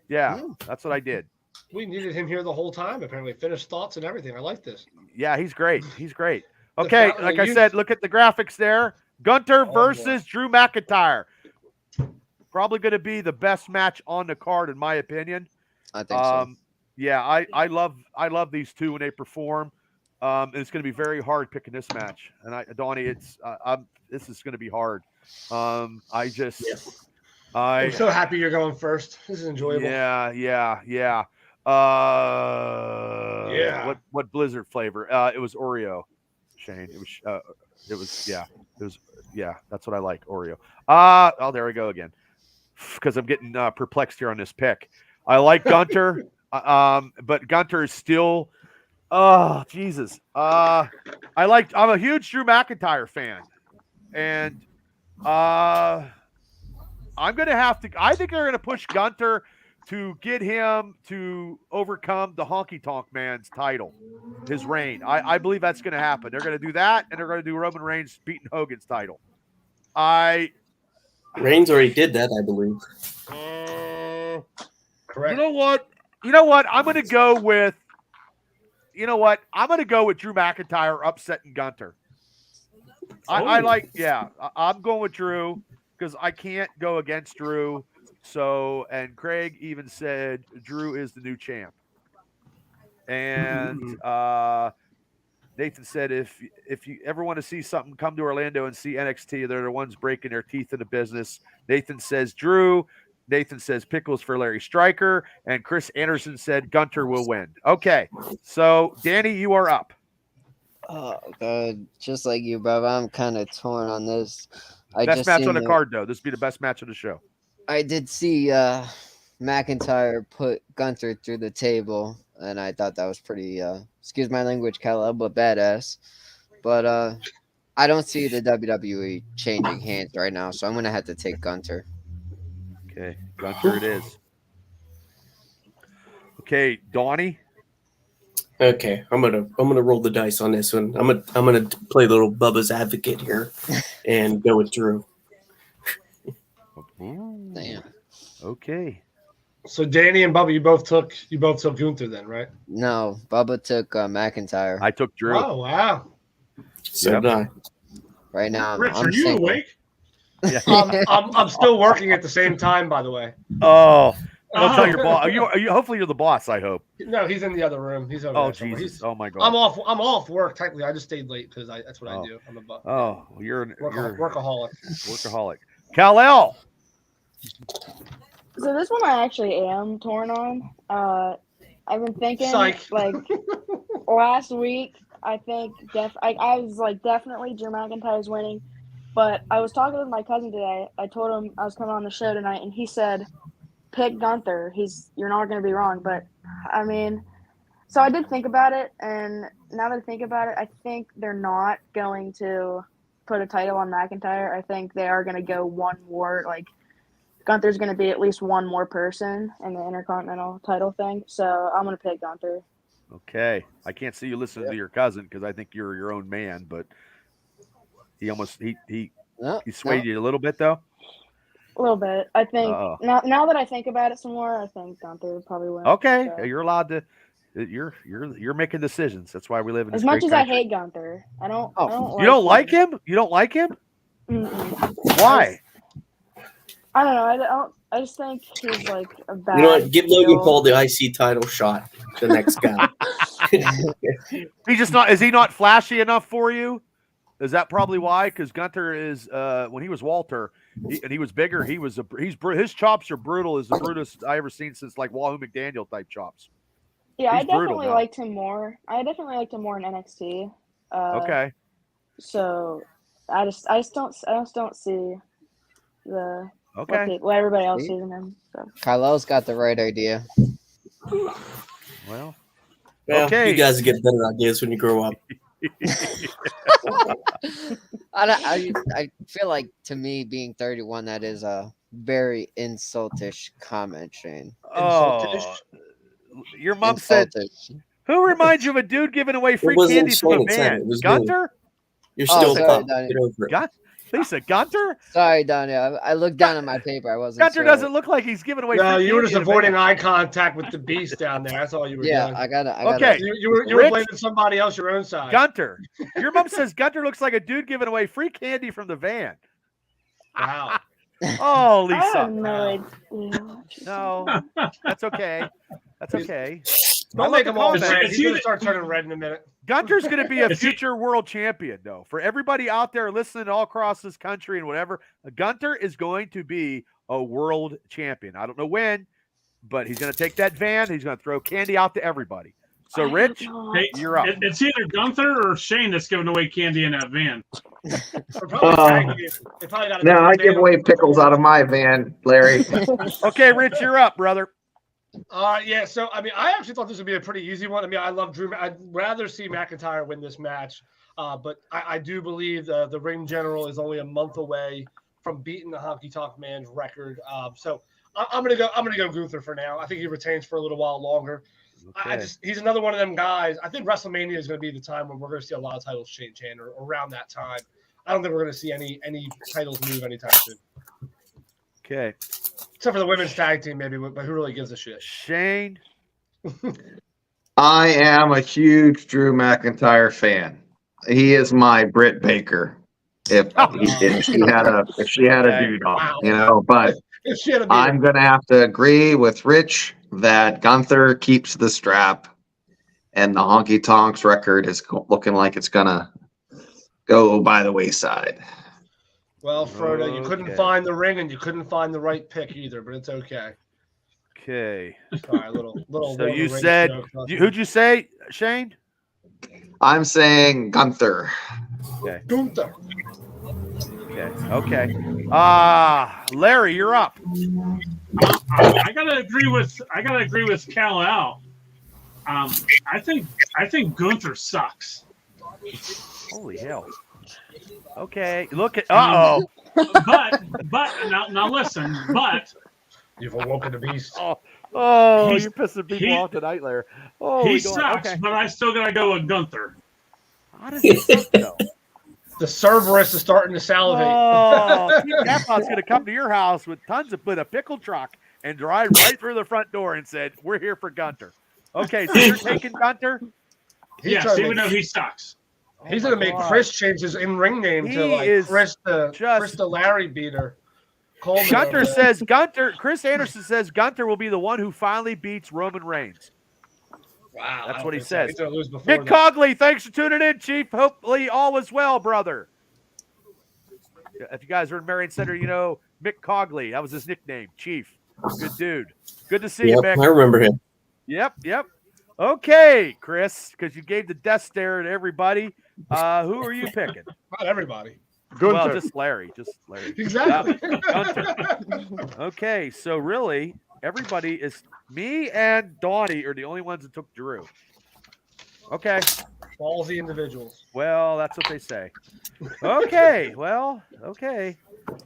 [SPEAKER 1] Yeah, that's what I did.
[SPEAKER 6] We needed him here the whole time. Apparently, finished thoughts and everything. I like this.
[SPEAKER 1] Yeah, he's great. He's great. Okay, like I said, look at the graphics there. Gunter versus Drew McIntyre. Probably going to be the best match on the card, in my opinion.
[SPEAKER 7] I think so.
[SPEAKER 1] Yeah, I love these two when they perform. It's going to be very hard picking this match. And Donnie, this is going to be hard. I'm
[SPEAKER 6] so happy you're going first. This is enjoyable.
[SPEAKER 1] Yeah. What Blizzard flavor? It was Oreo, Shane. That's what I like, Oreo. There we go again. Because I'm getting perplexed here on this pick. I like Gunter, but Gunter is still. Oh Jesus! I'm a huge Drew McIntyre fan, and I'm gonna have to. I think they're gonna push Gunter to get him to overcome the Honky Tonk Man's title, his reign. I believe that's going to happen. They're going to do that, and they're going to do Roman Reigns beating Hogan's title.
[SPEAKER 8] Reigns already did that, I believe.
[SPEAKER 6] Correct.
[SPEAKER 1] You know what? I'm going to go with. You know what? I'm going to go with Drew McIntyre upsetting Gunter. I'm going with Drew because I can't go against Drew. So, and Craig even said Drew is the new champ. And Nathan said, if you ever want to see something, come to Orlando and see NXT. They're the ones breaking their teeth in the business. Nathan says Drew. Nathan says Pickles for Larry Stryker. And Chris Anderson said Gunter will win. Okay. So, Danny, you are up.
[SPEAKER 7] Oh, God. Just like you, Bob, I'm kind of torn on this.
[SPEAKER 1] Best match on the card, though. This would be the best match of the show.
[SPEAKER 7] I did see McIntyre put Gunter through the table, and I thought that was pretty, excuse my language, Kala, but badass. But I don't see the WWE changing hands right now, so I'm going to have to take Gunter.
[SPEAKER 1] Okay, Gunter it is. Okay, Donnie.
[SPEAKER 8] Okay, I'm gonna roll the dice on this one. I'm gonna play little Bubba's advocate here, and go with Drew.
[SPEAKER 7] Damn.
[SPEAKER 1] Okay.
[SPEAKER 6] So Danny and Bubba, you both took Gunther then, right?
[SPEAKER 7] No, Bubba took McIntyre.
[SPEAKER 1] I took Drew.
[SPEAKER 6] Oh wow!
[SPEAKER 8] So did I.
[SPEAKER 7] Right now,
[SPEAKER 3] Rich,
[SPEAKER 7] I'm
[SPEAKER 3] are you
[SPEAKER 7] single.
[SPEAKER 3] awake?
[SPEAKER 1] Yeah.
[SPEAKER 6] I'm still working at the same time, by the way.
[SPEAKER 1] Oh, don't tell your boss. Are you? Hopefully, you're the boss. I hope.
[SPEAKER 6] No, he's in the other room. He's over there somewhere.
[SPEAKER 1] Jesus! Oh my God!
[SPEAKER 6] I'm off work technically. I just stayed late because that's what I do. I'm a
[SPEAKER 1] you're
[SPEAKER 6] workaholic.
[SPEAKER 1] Workaholic. Kal-El.
[SPEAKER 5] So this one I actually am torn on. I've been thinking like last week. I think I was like definitely Drew McIntyre's winning, but I was talking with my cousin today. I told him I was coming on the show tonight, and he said, "Pick Gunther. You're not going to be wrong." But I mean, so I did think about it, and now that I think about it, I think they're not going to put a title on McIntyre. I think they are going to go one more like. Gunther's going to be at least one more person in the Intercontinental title thing, so I'm going to pick Gunther.
[SPEAKER 1] Okay. I can't see you listening to your cousin because I think you're your own man, but he swayed you a little bit, though.
[SPEAKER 5] A little bit. I think
[SPEAKER 1] Uh-oh.
[SPEAKER 5] now that I think about it some more, I think Gunther would probably win.
[SPEAKER 1] Okay,
[SPEAKER 5] So.
[SPEAKER 1] you're allowed to. You're making decisions. That's why we live in this
[SPEAKER 5] As much
[SPEAKER 1] great
[SPEAKER 5] as
[SPEAKER 1] country.
[SPEAKER 5] I hate Gunther, I don't.
[SPEAKER 7] Oh,
[SPEAKER 5] I don't
[SPEAKER 1] You don't like him? You don't like him?
[SPEAKER 5] Mm-mm.
[SPEAKER 1] Why?
[SPEAKER 5] I don't know. I just think he's like a bad.
[SPEAKER 8] You know what? Give Logan
[SPEAKER 5] heel.
[SPEAKER 8] Paul the IC title shot. The next guy.
[SPEAKER 1] He's just not. Is he not flashy enough for you? Is that probably why? Because Gunther is when he was Walter and he was bigger. His chops are brutal. Is the brutest I ever seen since like Wahoo McDaniel type chops.
[SPEAKER 5] Yeah,
[SPEAKER 1] He's
[SPEAKER 5] I definitely
[SPEAKER 1] brutal now.
[SPEAKER 5] liked him more. I definitely liked him more in NXT.
[SPEAKER 1] Okay.
[SPEAKER 5] So I just don't see the
[SPEAKER 1] Okay.
[SPEAKER 5] what everybody else sees in him. So.
[SPEAKER 7] Kyle's got the right idea.
[SPEAKER 1] Well.
[SPEAKER 8] Okay. You guys get better ideas when you grow up.
[SPEAKER 7] I feel like to me being 31, that is a very insultish comment, Shane.
[SPEAKER 1] Oh, your mom said. Who reminds you of a dude giving away free candy from a van? Gunther?
[SPEAKER 8] You're still
[SPEAKER 7] sorry,
[SPEAKER 8] Get over it.
[SPEAKER 1] Lisa, Gunther?
[SPEAKER 7] Sorry, Donnie. I looked down at my paper. I wasn't.
[SPEAKER 1] Gunther
[SPEAKER 7] sure.
[SPEAKER 1] doesn't look like he's giving away.
[SPEAKER 6] No,
[SPEAKER 1] free
[SPEAKER 6] you were
[SPEAKER 1] candy
[SPEAKER 6] just
[SPEAKER 1] in a
[SPEAKER 6] avoiding
[SPEAKER 1] van.
[SPEAKER 6] eye contact with the beast down there. That's all you were doing.
[SPEAKER 7] I gotta.
[SPEAKER 1] Okay.
[SPEAKER 6] You were
[SPEAKER 1] Rich?
[SPEAKER 6] blaming somebody else your own side.
[SPEAKER 1] Gunther. Your mom says Gunther looks like a dude giving away free candy from the van.
[SPEAKER 6] Wow.
[SPEAKER 1] Oh,
[SPEAKER 5] I
[SPEAKER 1] Lisa.
[SPEAKER 5] have no idea.
[SPEAKER 1] No, that's okay. That's okay.
[SPEAKER 6] Don't
[SPEAKER 1] Don't
[SPEAKER 6] make
[SPEAKER 1] let
[SPEAKER 6] him
[SPEAKER 1] the
[SPEAKER 6] all
[SPEAKER 1] comments-
[SPEAKER 6] red. He's going to start turning red in a minute.
[SPEAKER 1] Gunter's going to be a future world champion, though. For everybody out there listening all across this country and whatever, Gunter is going to be a world champion. I don't know when, but he's going to take that van. He's going to throw candy out to everybody. So, Rich,
[SPEAKER 3] Hey,
[SPEAKER 1] you're up.
[SPEAKER 3] It's either Gunther or Shane that's giving away candy in that van.
[SPEAKER 4] No, I give away pickles out of my van, Larry.
[SPEAKER 1] Okay, Rich, you're up, brother.
[SPEAKER 6] Yeah, so, I mean, I actually thought this would be a pretty easy one. I mean, I love Drew. I'd rather see McIntyre win this match, but I do believe the ring general is only a month away from beating the Honky Tonk Man's record. So I'm gonna go Gunther for now. I think he retains for a little while longer.
[SPEAKER 1] Okay.
[SPEAKER 6] He's another one of them guys. I think WrestleMania is going to be the time when we're going to see a lot of titles change hand or around that time. I don't think we're going to see any titles move anytime soon.
[SPEAKER 1] Okay.
[SPEAKER 6] Except for the women's tag team, maybe, but who really gives a shit?
[SPEAKER 1] Shane.
[SPEAKER 4] I am a huge Drew McIntyre fan. He is my Britt Baker. If she had a dude on, you know, but I'm going to have to agree with Rich that Gunther keeps the strap and the Honky Tonks record is looking like it's going to go by the wayside.
[SPEAKER 6] Well, Frodo, you couldn't find the ring and you couldn't find the right pick either, but it's okay.
[SPEAKER 1] Okay.
[SPEAKER 6] Sorry, little.
[SPEAKER 1] So you said, who'd you say, Shane?
[SPEAKER 4] I'm saying Gunther.
[SPEAKER 1] Okay.
[SPEAKER 6] Gunther.
[SPEAKER 1] Okay. Larry, you're up.
[SPEAKER 3] I gotta agree with Kal-El. I think Gunther sucks.
[SPEAKER 1] Holy hell. Okay. Look at
[SPEAKER 3] But now listen, but
[SPEAKER 6] you've awoken the beast.
[SPEAKER 1] You're pissing people off tonight, Larry. Oh,
[SPEAKER 3] he sucks, but I still gotta go with Gunther.
[SPEAKER 1] How does he suck though?
[SPEAKER 6] The Cerberus is starting to salivate.
[SPEAKER 1] Oh, Grandpa's going to come to your house with tons of a pickle truck and drive right through the front door and said, "We're here for Gunther." Okay, so you're taking Gunther?
[SPEAKER 3] Yes, even though he sucks.
[SPEAKER 6] He's going to make Chris change his in-ring name to like Chris the Larry beater.
[SPEAKER 1] Gunther says Chris Anderson says Gunther will be the one who finally beats Roman Reigns.
[SPEAKER 6] Wow.
[SPEAKER 1] That's what he says.
[SPEAKER 6] He's gonna lose before
[SPEAKER 1] Mick Cogley, thanks for tuning in, Chief. Hopefully all is well, brother. If you guys were in Marion Center, you know Mick Cogley. That was his nickname, Chief. Good dude. Good to see you, Mick.
[SPEAKER 8] I remember him.
[SPEAKER 1] Yep. Okay, Chris, because you gave the death stare to everybody. Who are you picking?
[SPEAKER 6] Not everybody.
[SPEAKER 2] Gunther.
[SPEAKER 1] Well, just Larry.
[SPEAKER 6] Exactly.
[SPEAKER 1] Okay, so really, everybody is me and Donnie are the only ones that took Drew. Okay.
[SPEAKER 6] Ballsy individuals.
[SPEAKER 1] Well, that's what they say. Okay. Well, okay.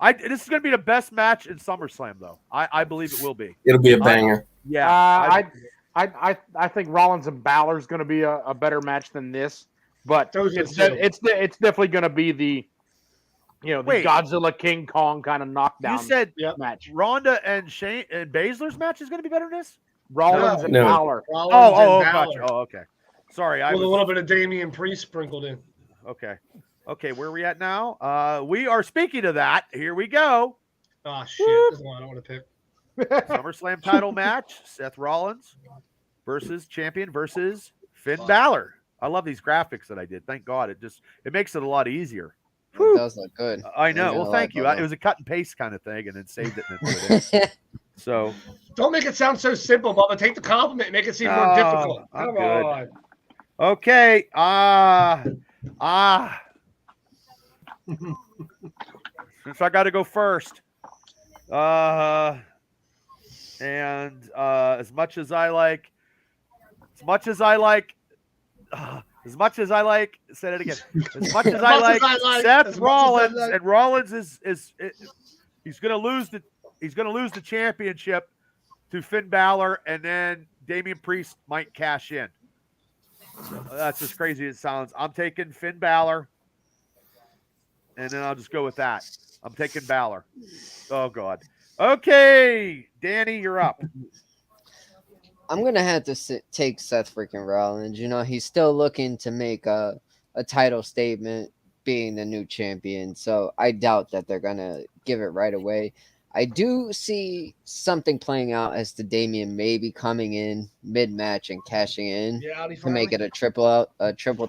[SPEAKER 1] This is going to be the best match in SummerSlam, though. I believe it will be.
[SPEAKER 8] It'll be a banger.
[SPEAKER 2] I think Rollins and Balor is going to be a better match than this, but it's definitely going to be the
[SPEAKER 1] Wait.
[SPEAKER 2] Godzilla King Kong kind of knockdown.
[SPEAKER 1] You said
[SPEAKER 2] match.
[SPEAKER 1] Ronda and Shane and Baszler's match is going to be better than this?
[SPEAKER 2] Rollins and
[SPEAKER 8] No.
[SPEAKER 2] Balor.
[SPEAKER 6] Rollins and
[SPEAKER 1] gotcha.
[SPEAKER 6] Balor,
[SPEAKER 1] Oh, okay. Sorry, I
[SPEAKER 6] with
[SPEAKER 1] was
[SPEAKER 6] a little bit of Damian Priest sprinkled in.
[SPEAKER 1] okay. Okay, where are we at now? We are speaking of that. Here we go.
[SPEAKER 6] Oh shit! This is the one I don't want to pick.
[SPEAKER 1] SummerSlam title match: Seth Rollins versus champion versus Finn Balor. I love these graphics that I did. Thank God, it makes it a lot easier.
[SPEAKER 7] It does look good.
[SPEAKER 1] I know.
[SPEAKER 7] I'm
[SPEAKER 1] Well,
[SPEAKER 7] gonna
[SPEAKER 1] thank you.
[SPEAKER 7] lie,
[SPEAKER 1] It was a cut and paste kind of thing, and then saved it and then put it in. So
[SPEAKER 6] Don't make it sound so simple, Bubba. Take the compliment and make it seem more difficult.
[SPEAKER 1] I'm
[SPEAKER 6] Come
[SPEAKER 1] good.
[SPEAKER 6] on.
[SPEAKER 1] okay. Since I got to go first, and as much as I like, say it again. As much as I like Seth Rollins, and Rollins is he's going to lose the championship to Finn Balor, and then Damian Priest might cash in. That's as crazy as it sounds. I'm taking Finn Balor, and then I'll just go with that. I'm taking Balor. Oh, God. Okay, Danny, you're up.
[SPEAKER 7] I'm gonna have to take Seth freaking Rollins. He's still looking to make a title statement, being the new champion. So I doubt that they're gonna give it right away. I do see something playing out as to Damian maybe coming in mid-match and cashing in to make it a triple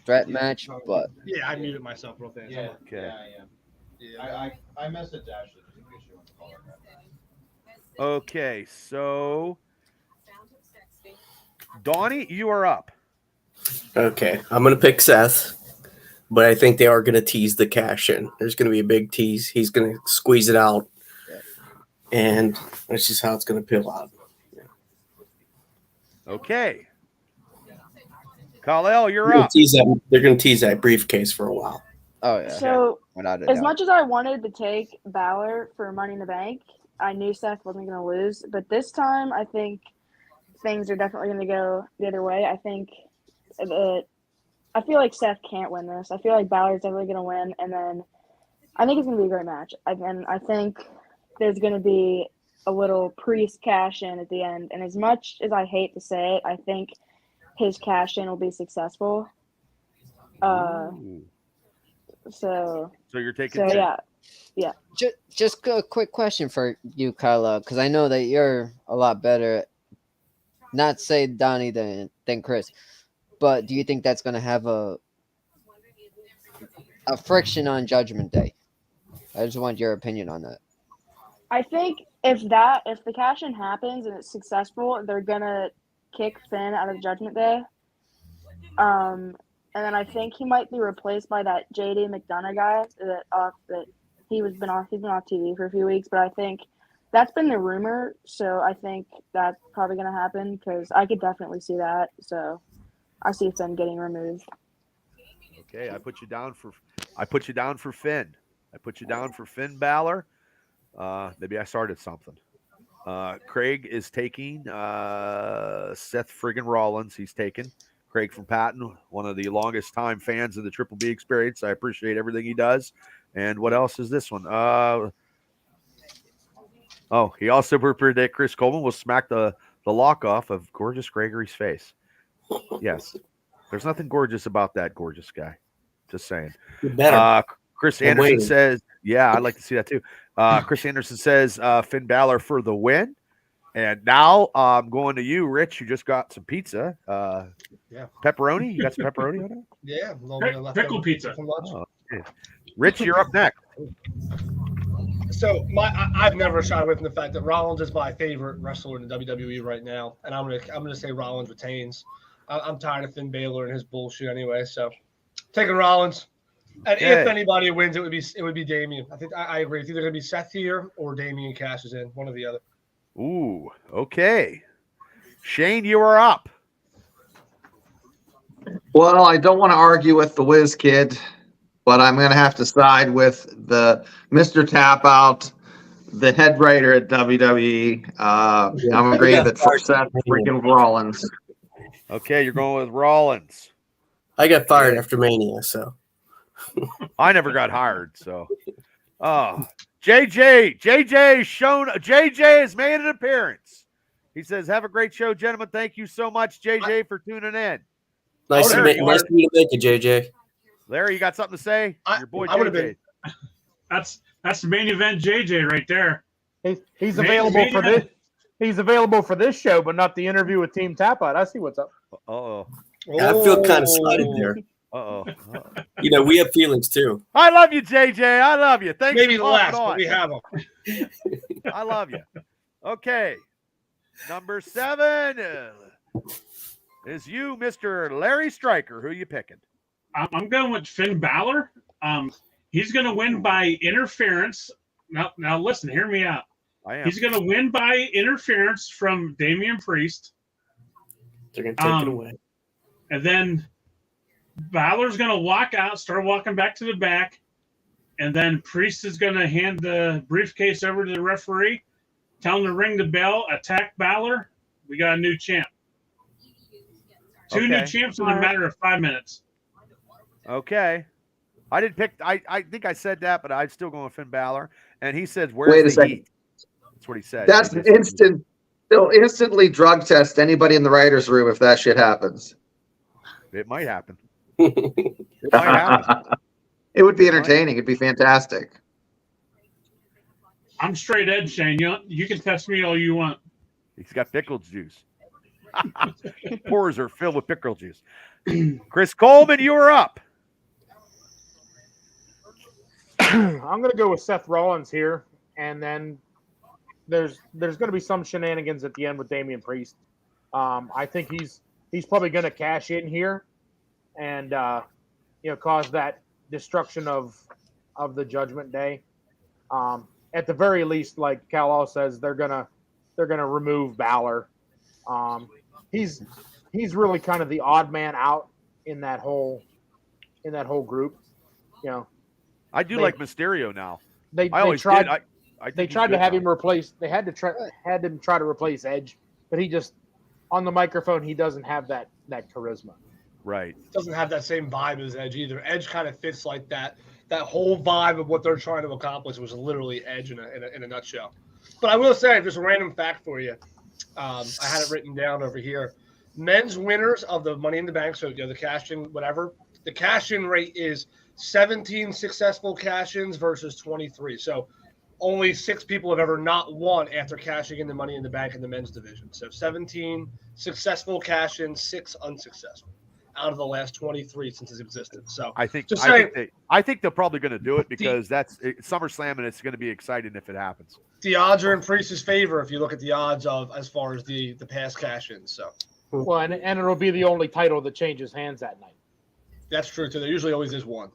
[SPEAKER 7] threat match. But
[SPEAKER 6] Yeah, I muted myself real fast.
[SPEAKER 9] Yeah.
[SPEAKER 1] Okay.
[SPEAKER 9] Yeah. I messaged Ashley just in case she wants to call her.
[SPEAKER 1] Okay, so Donnie, you are up.
[SPEAKER 8] Okay, I'm going to pick Seth, but I think they are going to tease the cash in. There's going to be a big tease. He's going to squeeze it out, and that's just how it's going to peel out.
[SPEAKER 1] Okay. Kal-El, you're up.
[SPEAKER 8] They're going to tease that briefcase for a while.
[SPEAKER 7] oh yeah,
[SPEAKER 5] So
[SPEAKER 7] without a
[SPEAKER 5] as
[SPEAKER 7] doubt.
[SPEAKER 5] much as I wanted to take Balor for Money in the Bank, I knew Seth wasn't going to lose. But this time, I think things are definitely going to go the other way. I feel like Seth can't win this. I feel like Balor's definitely going to win, and then I think it's going to be a great match. I think there's going to be a little Priest cash in at the end. And as much as I hate to say it, I think his cash in will be successful. So
[SPEAKER 1] you're taking
[SPEAKER 5] yeah.
[SPEAKER 7] Just a quick question for you, Kyla, because I know that you're a lot better at not say Donnie than Chris, but do you think that's going to have a friction on Judgment Day? I just want your opinion on that.
[SPEAKER 5] I think if the cash in happens and it's successful, they're gonna kick Finn out of Judgment Day. And then I think he might be replaced by that JD McDonough guy that he's been off TV for a few weeks, but I think that's been the rumor. So I think that's probably gonna happen because I could definitely see that. So I see Finn getting removed.
[SPEAKER 1] Okay, I put you down for Finn. I put you down for Finn Balor. Maybe I started something. Craig is taking Seth friggin' Rollins. He's taken Craig from Patton, one of the longest time fans of the Triple B experience. I appreciate everything he does. And what else is this one? He also prepared that Chris Coleman will smack the lock off of gorgeous Gregory's face. Yes. There's nothing gorgeous about that gorgeous guy. Just saying. Chris Anderson says, yeah, I'd like to see that too. Chris Anderson says Finn Balor for the win. And now I'm going to you, Rich. You just got some pizza.
[SPEAKER 6] Yeah.
[SPEAKER 1] Pepperoni? You got some pepperoni on it?
[SPEAKER 6] Yeah. A little bit of leftover
[SPEAKER 3] Pickle pizza.
[SPEAKER 6] from lunch.
[SPEAKER 1] Okay. Rich, you're up next.
[SPEAKER 6] So I've never shied away from the fact that Rollins is my favorite wrestler in the WWE right now, and I'm gonna say Rollins retains. I'm tired of Finn Balor and his bullshit anyway, so taking Rollins. And if anybody wins, it would be Damian. I think I agree. It's either gonna be Seth here or Damian cashes in, one or the other.
[SPEAKER 1] Ooh, okay. Shane, you are up.
[SPEAKER 4] Well, I don't want to argue with the Whiz Kid, but I'm going to have to side with the Mr. Tap Out, the head writer at WWE. I'm agreeing that Seth freaking Rollins.
[SPEAKER 1] Okay, you're going with Rollins.
[SPEAKER 8] I got fired after Mania, so.
[SPEAKER 1] I never got hired, so. Oh, JJ has made an appearance. He says, "Have a great show, gentlemen. Thank you so much, JJ, for tuning in."
[SPEAKER 8] Nice
[SPEAKER 1] Oh,
[SPEAKER 8] to meet you to make it, JJ.
[SPEAKER 1] Larry, you got something to say? Your boy
[SPEAKER 6] I would have
[SPEAKER 1] JJ.
[SPEAKER 6] been.
[SPEAKER 3] That's the main event JJ right there.
[SPEAKER 2] He's available for this. He's available for this show, but not the interview with Team Tap Out. I see what's up.
[SPEAKER 1] Uh-oh.
[SPEAKER 8] I feel kind of slighted there.
[SPEAKER 1] Uh-oh.
[SPEAKER 8] You know, we have feelings too.
[SPEAKER 1] I love you, JJ. I love you. Thanks
[SPEAKER 6] Maybe
[SPEAKER 1] for
[SPEAKER 6] less,
[SPEAKER 1] popping on.
[SPEAKER 6] but we have them.
[SPEAKER 1] I love you. Okay. Number 7 is you, Mr. Larry Stryker. Who you picking?
[SPEAKER 3] I'm going with Finn Balor. He's going to win by interference. Now listen, hear me out. He's going to win by interference from Damian Priest.
[SPEAKER 8] They're going to take it away.
[SPEAKER 3] And then Balor's going to walk out, start walking back to the back. And then Priest is going to hand the briefcase over to the referee, tell him to ring the bell, attack Balor. We got a new champ. Two new champs in a matter of 5 minutes.
[SPEAKER 1] Okay. I didn't pick. I think I said that, but I'm still going with Finn Balor. And he says,
[SPEAKER 4] Wait a
[SPEAKER 1] "Where's the
[SPEAKER 4] second.
[SPEAKER 1] heat?" That's what he said.
[SPEAKER 4] That's
[SPEAKER 1] He just-
[SPEAKER 4] instant. They'll instantly drug test anybody in the writers' room if that shit happens.
[SPEAKER 1] It might happen. It might happen.
[SPEAKER 4] It would be entertaining. It'd be fantastic.
[SPEAKER 3] I'm straight edge, Shane. You can test me all you want.
[SPEAKER 1] He's got pickle juice. Pores are filled with pickle juice. Chris Coleman, you are up.
[SPEAKER 2] I'm going to go with Seth Rollins here, and then there's going to be some shenanigans at the end with Damian Priest. I think he's probably going to cash in here, and cause that destruction of the Judgment Day. At the very least, like Cal says, they're gonna remove Balor. He's really kind of the odd man out in that whole group.
[SPEAKER 1] I do like Mysterio now.
[SPEAKER 2] They
[SPEAKER 1] tried
[SPEAKER 2] to have him replace. They had him try to replace Edge, but he just on the microphone he doesn't have that charisma.
[SPEAKER 1] Right.
[SPEAKER 6] Doesn't have that same vibe as Edge either. Edge kind of fits like that whole vibe of what they're trying to accomplish was literally Edge in a nutshell. But I will say, just a random fact for you. I had it written down over here. Men's winners of the Money in the Bank, so the cash-in, whatever, the cash-in rate is 17 successful cash-ins versus 23. So only 6 people have ever not won after cashing in the Money in the Bank in the men's division. So 17 successful cash-ins, 6 unsuccessful out of the last 23 since its existence. So
[SPEAKER 1] I think they're probably going to do it because that's SummerSlam and it's going to be exciting if it happens.
[SPEAKER 6] The odds are in Priest's favor if you look at the odds of as far as the past cash-ins. So
[SPEAKER 2] well, and it'll be the only title that changes hands that night.
[SPEAKER 6] That's true too. There usually always is one.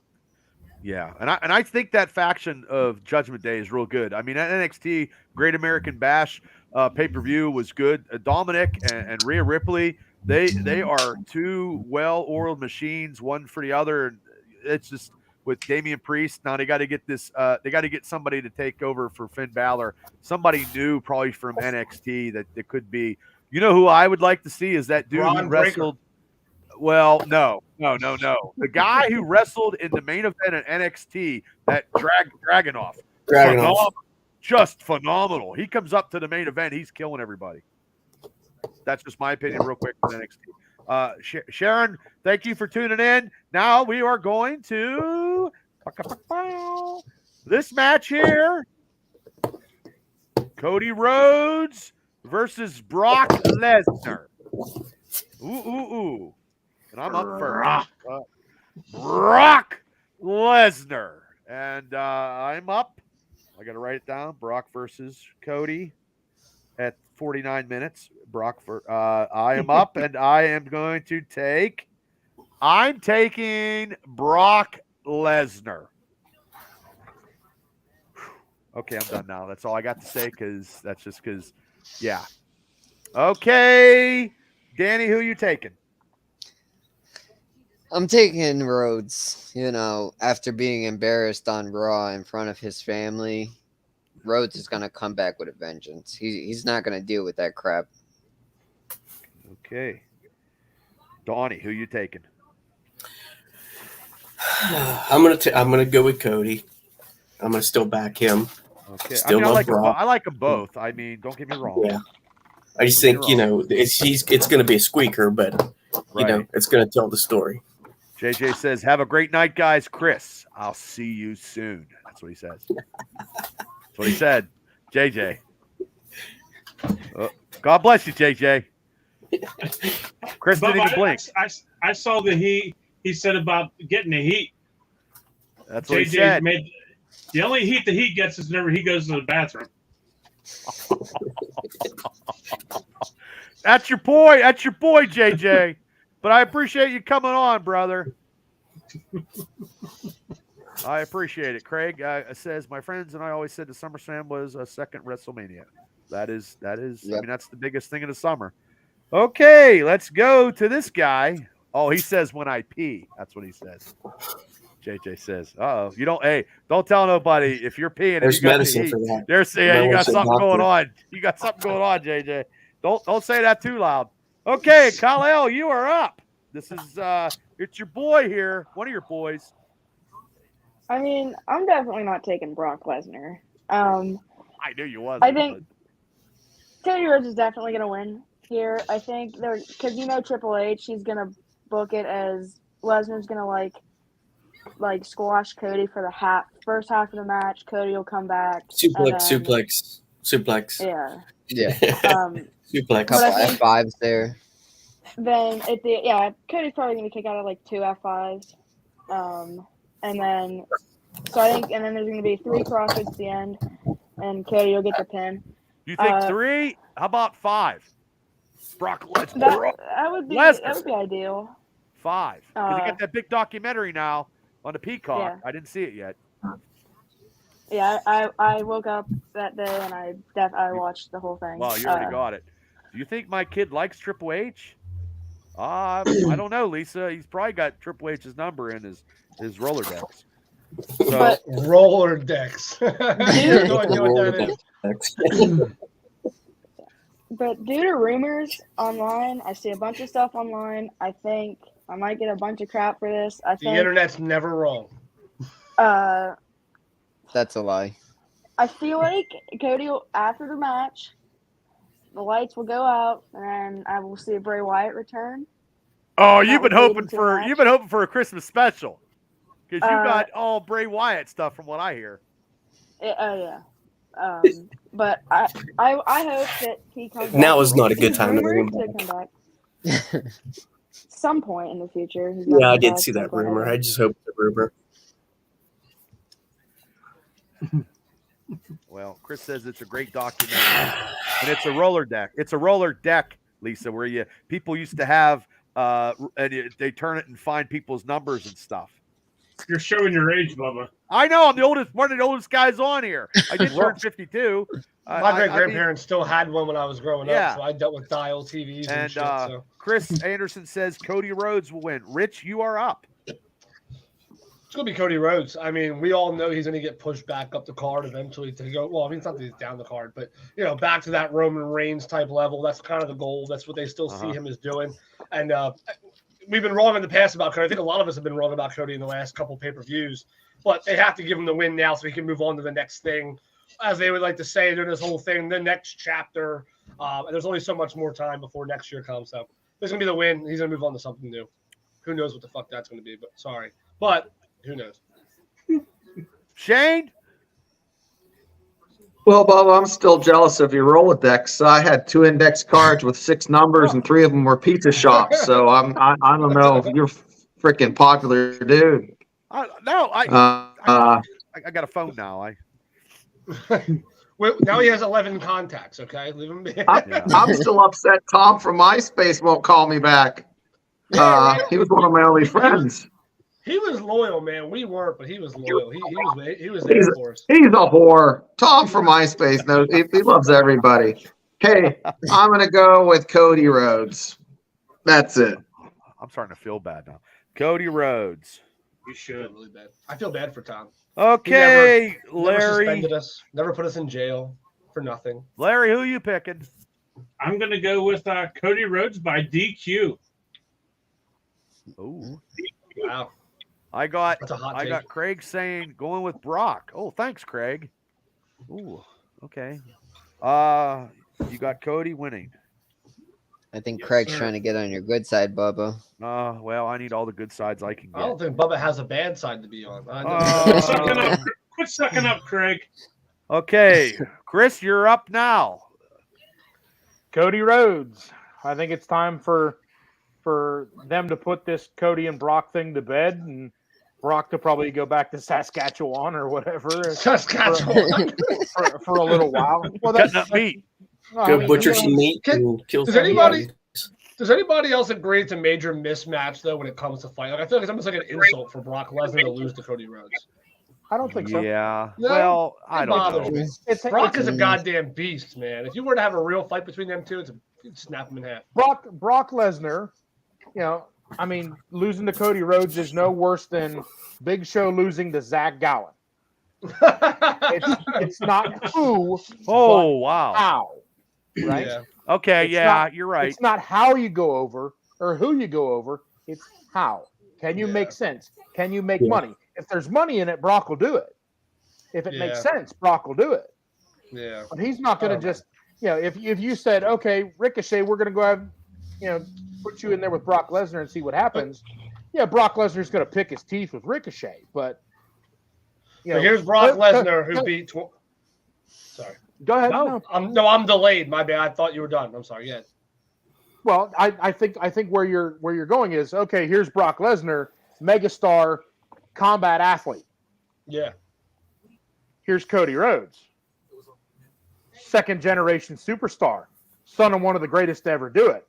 [SPEAKER 1] Yeah, and I think that faction of Judgment Day is real good. I mean, at NXT Great American Bash pay-per-view was good. Dominic and Rhea Ripley, they are 2 well-oiled machines, one for the other. And it's just with Damian Priest now they got to get this. They got to get somebody to take over for Finn Balor. Somebody new, probably from NXT that could be. You know who I would like to see is that dude who wrestled. Well, no. The guy who wrestled in the main event at NXT, that Dragunov. Just phenomenal. He comes up to the main event. He's killing everybody. That's just my opinion real quick on NXT. Sharon, thank you for tuning in. Now we are going to this match here. Cody Rhodes versus Brock Lesnar. Ooh. And I'm up first. Brock Lesnar. And I'm up. I got to write it down. Brock versus Cody at 49 minutes. I am up, and I am going to take. I'm taking Brock Lesnar. Okay, I'm done now. That's all I got to say because, yeah. Okay, Danny, who you taking?
[SPEAKER 7] I'm taking Rhodes. After being embarrassed on Raw in front of his family, Rhodes is going to come back with a vengeance. He's not going to deal with that crap.
[SPEAKER 1] Okay. Donnie, who you taking?
[SPEAKER 8] I'm gonna go with Cody. I'm gonna still back him.
[SPEAKER 1] Okay.
[SPEAKER 8] Still
[SPEAKER 1] I
[SPEAKER 8] love
[SPEAKER 1] like them.
[SPEAKER 8] Brock.
[SPEAKER 1] I like them both. I mean, don't get me wrong.
[SPEAKER 8] Yeah. I just
[SPEAKER 1] Don't get
[SPEAKER 8] think
[SPEAKER 1] me wrong.
[SPEAKER 8] it's going to be a squeaker, but
[SPEAKER 1] Right.
[SPEAKER 8] it's going to tell the story.
[SPEAKER 1] JJ says, "Have a great night, guys." Chris, I'll see you soon. That's what he says. That's what he said. JJ. God bless you, JJ. Chris didn't even blink.
[SPEAKER 3] I saw the he said about getting the heat.
[SPEAKER 1] That's what he said.
[SPEAKER 3] The only heat the heat gets is whenever he goes to the bathroom.
[SPEAKER 1] That's your boy. That's your boy, JJ. But I appreciate you coming on, brother. I appreciate it. Craig says, my friends and I always said the SummerSlam was a second WrestleMania. That is. Yep. I mean, that's the biggest thing in the summer. Okay, let's go to this guy. Oh, he says when I pee. That's what he says. JJ says, "Uh-oh, you don't tell nobody if you're peeing.
[SPEAKER 8] There's medicine for that.
[SPEAKER 1] They're saying you got something going on. You got something going on, JJ. Don't say that too loud." Okay, Kyle, you are up. This is it's your boy here, one of your boys.
[SPEAKER 5] I mean, I'm definitely not taking Brock Lesnar.
[SPEAKER 1] I knew you was.
[SPEAKER 5] I think Cody Rhodes is definitely going to win here. I think because Triple H, he's going to book it as Lesnar's going to like squash Cody for the first half of the match. Cody will come back.
[SPEAKER 8] Suplex.
[SPEAKER 5] Yeah.
[SPEAKER 8] Suplex.
[SPEAKER 7] Couple F5s there.
[SPEAKER 5] Then Cody's probably going to kick out of like 2 F5s. And then there's going to be 3 crossfits at the end, and Cody will get the pin.
[SPEAKER 1] You think 3? How about 5? Brock Lesnar.
[SPEAKER 5] That would be ideal.
[SPEAKER 1] 5. Because you got that big documentary now on the Peacock.
[SPEAKER 5] Yeah.
[SPEAKER 1] I didn't see it yet.
[SPEAKER 5] Yeah, I woke up that day and I watched the whole thing.
[SPEAKER 1] Well, you already got it. Do you think my kid likes Triple H? I don't know, Lisa. He's probably got Triple H's number in his Rolodex. So,
[SPEAKER 6] Rolodex. No idea what that is.
[SPEAKER 5] But due to rumors online, I see a bunch of stuff online. I think I might get a bunch of crap for this.
[SPEAKER 6] The internet's never wrong.
[SPEAKER 7] That's a lie.
[SPEAKER 5] I feel like Cody will, after the match, the lights will go out, and I will see Bray Wyatt return.
[SPEAKER 1] Oh, you've been hoping for a Christmas special because you got all Bray Wyatt stuff, from what I hear.
[SPEAKER 5] Yeah. But I hope that he comes.
[SPEAKER 8] Now is not a good time to
[SPEAKER 5] bring
[SPEAKER 8] bring
[SPEAKER 5] him back. Some point in the future.
[SPEAKER 8] Yeah, I did see that rumor. I just hope the rumor.
[SPEAKER 1] Well, Chris says it's a great documentary, and it's a roller deck. It's a roller deck, Lisa, where people used to have, and they turn it and find people's numbers and stuff.
[SPEAKER 3] You're showing your age, Bubba.
[SPEAKER 1] I know. I'm one of the oldest guys on here. I did turn 52.
[SPEAKER 6] My great-grandparents still had one when I was growing up, so I dealt with dial TVs and shit. So.
[SPEAKER 1] Chris Anderson says Cody Rhodes will win. Rich, you are up.
[SPEAKER 6] It's going to be Cody Rhodes. I mean, we all know he's going to get pushed back up the card eventually to go. Well, I mean, it's not that he's down the card, but, back to that Roman Reigns type level. That's kind of the goal. That's what they still see him as doing. And we've been wrong in the past about Cody. I think a lot of us have been wrong about Cody in the last couple pay-per-views. But they have to give him the win now so he can move on to the next thing. As they would like to say during this whole thing, the next chapter. And there's only so much more time before next year comes. So this is going to be the win. He's going to move on to something new. Who knows what the fuck that's going to be, but sorry. But who knows?
[SPEAKER 1] Shane?
[SPEAKER 4] Well, Bob, I'm still jealous of your Rolodex. I had 2 index cards with 6 numbers, and 3 of them were pizza shops. So I don't know if you're freaking popular, dude.
[SPEAKER 1] I got a phone now.
[SPEAKER 6] Well, now he has 11 contacts. Okay, leave him be.
[SPEAKER 4] I'm still upset. Tom from MySpace won't call me back. He was one of my only friends.
[SPEAKER 6] He was loyal, man. We weren't, but he was loyal. He was there for us.
[SPEAKER 4] He's a whore. Tom from MySpace knows he loves everybody. Hey, I'm gonna go with Cody Rhodes. That's it.
[SPEAKER 1] I'm starting to feel bad now. Cody Rhodes.
[SPEAKER 6] You should. Really bad. I feel bad for Tom.
[SPEAKER 1] Okay,
[SPEAKER 6] Larry. Never suspended
[SPEAKER 1] us.
[SPEAKER 6] Never put us in jail for nothing.
[SPEAKER 1] Larry, who you picking?
[SPEAKER 3] I'm going to go with Cody Rhodes by DQ.
[SPEAKER 1] Oh,
[SPEAKER 6] wow.
[SPEAKER 1] I got
[SPEAKER 6] That's a hot
[SPEAKER 1] I
[SPEAKER 6] take.
[SPEAKER 1] got Craig saying going with Brock. Oh, thanks, Craig. Ooh, okay. You got Cody winning.
[SPEAKER 7] I think
[SPEAKER 3] Yes,
[SPEAKER 7] Craig's
[SPEAKER 3] sir.
[SPEAKER 7] trying to get on your good side, Bubba.
[SPEAKER 1] Well, I need all the good sides I can
[SPEAKER 6] I don't
[SPEAKER 1] get.
[SPEAKER 6] think Bubba has a bad side to be on.
[SPEAKER 3] Quit sucking up, Craig.
[SPEAKER 1] Okay, Chris, you're up now.
[SPEAKER 2] Cody Rhodes. I think it's time for them to put this Cody and Brock thing to bed, and Brock to probably go back to Saskatchewan or whatever
[SPEAKER 6] Saskatchewan.
[SPEAKER 2] for a little while. Well,
[SPEAKER 1] Cutting up meat.
[SPEAKER 2] no, I
[SPEAKER 8] Go
[SPEAKER 2] mean,
[SPEAKER 8] butcher
[SPEAKER 2] you know,
[SPEAKER 8] some meat
[SPEAKER 6] Can-
[SPEAKER 8] and kill
[SPEAKER 6] does
[SPEAKER 8] some
[SPEAKER 6] anybody-
[SPEAKER 8] dogs.
[SPEAKER 6] Does anybody else agree it's a major mismatch though when it comes to fight? Like I feel like it's almost like an insult for Brock Lesnar to lose to Cody Rhodes.
[SPEAKER 2] I don't think so.
[SPEAKER 1] Yeah.
[SPEAKER 6] No,
[SPEAKER 1] Well, I
[SPEAKER 6] It
[SPEAKER 1] don't
[SPEAKER 6] bothers
[SPEAKER 1] know.
[SPEAKER 6] me.
[SPEAKER 2] It's
[SPEAKER 6] Brock is a goddamn beast, man. If you were to have a real fight between them two, you'd snap them in half.
[SPEAKER 2] Brock Lesnar. You know, I mean, losing to Cody Rhodes is no worse than Big Show losing to Zach Gowen. It's not who,
[SPEAKER 1] Oh, wow.
[SPEAKER 2] how, right?
[SPEAKER 6] Yeah.
[SPEAKER 1] Okay,
[SPEAKER 2] It's
[SPEAKER 1] yeah,
[SPEAKER 2] not-
[SPEAKER 1] you're right.
[SPEAKER 2] It's not how you go over or who you go over. It's how. Can you
[SPEAKER 6] Yeah.
[SPEAKER 2] make sense? Can you make
[SPEAKER 8] Yeah.
[SPEAKER 2] money? If there's money in it, Brock will do it. If it makes
[SPEAKER 6] Yeah.
[SPEAKER 2] sense, Brock will do it.
[SPEAKER 6] Yeah.
[SPEAKER 2] But he's not going
[SPEAKER 6] Oh.
[SPEAKER 2] to just, you know, if you said, okay, Ricochet, we're going to go have, you know, put you in there with Brock Lesnar and see what happens. Yeah, Brock Lesnar's going to pick his teeth with Ricochet, but you
[SPEAKER 6] So
[SPEAKER 2] know,
[SPEAKER 6] here's Brock
[SPEAKER 2] let-
[SPEAKER 6] Lesnar who
[SPEAKER 2] let-
[SPEAKER 6] beat. Sorry.
[SPEAKER 2] Go ahead.
[SPEAKER 1] No.
[SPEAKER 2] No.
[SPEAKER 6] I'm delayed. My bad. I thought you were done. I'm sorry. Yeah.
[SPEAKER 2] Well, I think where you're going is okay. Here's Brock Lesnar, megastar, combat athlete.
[SPEAKER 6] Yeah.
[SPEAKER 2] Here's Cody Rhodes, second generation superstar, son of one of the greatest to ever do it,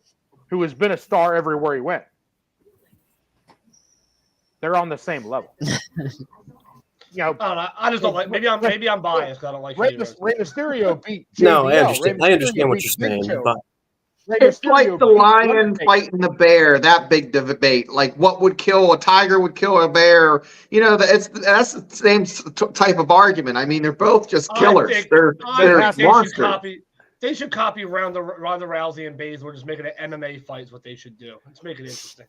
[SPEAKER 2] who has been a star everywhere he went. They're on the same level. You know,
[SPEAKER 6] I don't know. I just don't like. Maybe I'm biased. 'Cause I don't like.
[SPEAKER 2] Rey
[SPEAKER 6] Cody Rhodes.
[SPEAKER 2] Mysterio beat
[SPEAKER 8] No, I
[SPEAKER 2] JBL.
[SPEAKER 8] understand.
[SPEAKER 2] Rey
[SPEAKER 8] I understand
[SPEAKER 2] Mysterio
[SPEAKER 8] what
[SPEAKER 2] beat
[SPEAKER 8] you're
[SPEAKER 2] Big
[SPEAKER 8] saying,
[SPEAKER 2] Show.
[SPEAKER 8] but
[SPEAKER 2] Rey
[SPEAKER 4] It's like
[SPEAKER 2] Mysterio
[SPEAKER 4] the
[SPEAKER 2] beat
[SPEAKER 4] lion
[SPEAKER 2] Undertaker.
[SPEAKER 4] fighting the bear. That big debate. Like, what would kill a tiger? Would kill a bear? You know, that's the same type of argument. I mean, they're both just killers. They're
[SPEAKER 6] I think
[SPEAKER 4] monsters.
[SPEAKER 6] they should copy Ronda Rousey and Baszler, just making an MMA fight is what they should do. Let's make it interesting.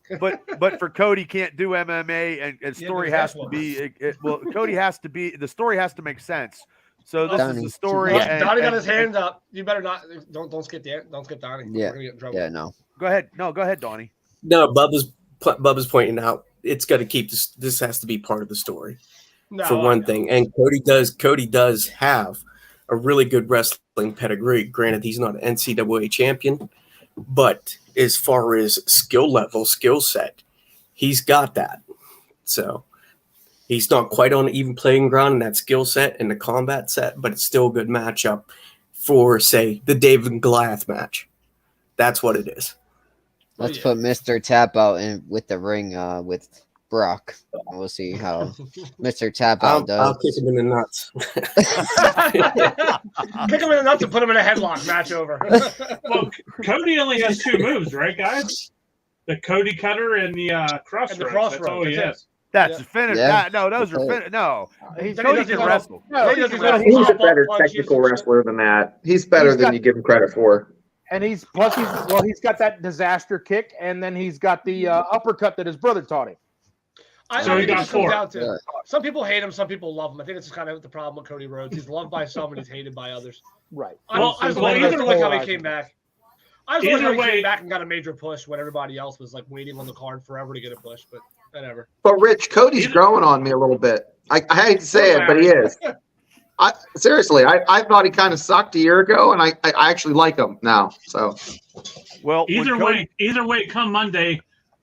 [SPEAKER 1] But for Cody can't do MMA and story
[SPEAKER 6] there's
[SPEAKER 1] has
[SPEAKER 6] that
[SPEAKER 1] to
[SPEAKER 6] one.
[SPEAKER 1] be well, Cody has to be the story has to make sense. So this is
[SPEAKER 7] Donnie.
[SPEAKER 1] the story.
[SPEAKER 6] Donnie
[SPEAKER 1] and-
[SPEAKER 6] got
[SPEAKER 1] and-
[SPEAKER 6] his hand up. You better not. Don't skip Donnie.
[SPEAKER 7] Yeah.
[SPEAKER 6] We're gonna get in trouble.
[SPEAKER 7] Yeah, no.
[SPEAKER 1] Go ahead. No, go ahead, Donnie.
[SPEAKER 8] no, Bubba's pointing out it's got to keep this. This has to be part of the story
[SPEAKER 6] No,
[SPEAKER 8] for
[SPEAKER 6] I
[SPEAKER 8] one
[SPEAKER 6] know.
[SPEAKER 8] thing. And Cody does have a really good wrestling pedigree. Granted, he's not an NCAA champion, but as far as skill level, skill set, he's got that. So he's not quite on an even playing ground in that skill set and the combat set, but it's still a good matchup for, say, the David and Goliath match. That's what it is.
[SPEAKER 7] Let's
[SPEAKER 6] yeah.
[SPEAKER 7] put Mr. Tap Out in with the ring with Brock. And we'll see how Mr. Tap Out
[SPEAKER 8] I'll
[SPEAKER 7] does.
[SPEAKER 8] kick him in the nuts.
[SPEAKER 6] Kick him in the nuts and put him in a headlock match over.
[SPEAKER 3] Well, Cody only has two moves, right, guys? The Cody Cutter and the Crossroads.
[SPEAKER 6] And the
[SPEAKER 3] That's all
[SPEAKER 6] Crossroads,
[SPEAKER 3] he
[SPEAKER 6] that's
[SPEAKER 3] has.
[SPEAKER 1] That's
[SPEAKER 6] Yeah.
[SPEAKER 1] finish.
[SPEAKER 7] Yeah.
[SPEAKER 1] No, those are
[SPEAKER 7] Okay.
[SPEAKER 1] finish. No,
[SPEAKER 2] He's
[SPEAKER 6] Then he
[SPEAKER 1] Cody
[SPEAKER 6] does his
[SPEAKER 1] can
[SPEAKER 6] little-
[SPEAKER 1] wrestle.
[SPEAKER 2] No,
[SPEAKER 6] Then he does his little
[SPEAKER 4] He's a
[SPEAKER 6] pop-up
[SPEAKER 4] better
[SPEAKER 6] punches
[SPEAKER 4] technical
[SPEAKER 6] and shit.
[SPEAKER 4] wrestler than that. He's better
[SPEAKER 2] He's
[SPEAKER 4] than
[SPEAKER 2] got-
[SPEAKER 4] you give him credit for.
[SPEAKER 2] and he's got that disaster kick, and then he's got the uppercut that his brother taught him.
[SPEAKER 6] I
[SPEAKER 3] So he
[SPEAKER 6] think it
[SPEAKER 3] got
[SPEAKER 6] just comes
[SPEAKER 3] four.
[SPEAKER 6] down to
[SPEAKER 7] Yeah.
[SPEAKER 6] some people hate him, some people love him. I think it's just kind of the problem with Cody Rhodes. He's loved by some and he's hated by others.
[SPEAKER 2] Right.
[SPEAKER 3] Well,
[SPEAKER 6] I just
[SPEAKER 3] well,
[SPEAKER 6] like
[SPEAKER 3] either
[SPEAKER 6] like how he
[SPEAKER 2] way-
[SPEAKER 6] came back. I just like how
[SPEAKER 3] Either
[SPEAKER 6] he
[SPEAKER 3] way-
[SPEAKER 6] came back and got a major push when everybody else was like waiting on the card forever to get a push, but whatever.
[SPEAKER 4] But Rich, Cody's
[SPEAKER 3] Either-
[SPEAKER 4] growing on me a little bit. I hate to say it, but he is. Seriously, I thought he kind of sucked a year ago, and I actually like him now. So
[SPEAKER 1] Well, when
[SPEAKER 3] Either
[SPEAKER 1] Cody-
[SPEAKER 3] way, come Monday,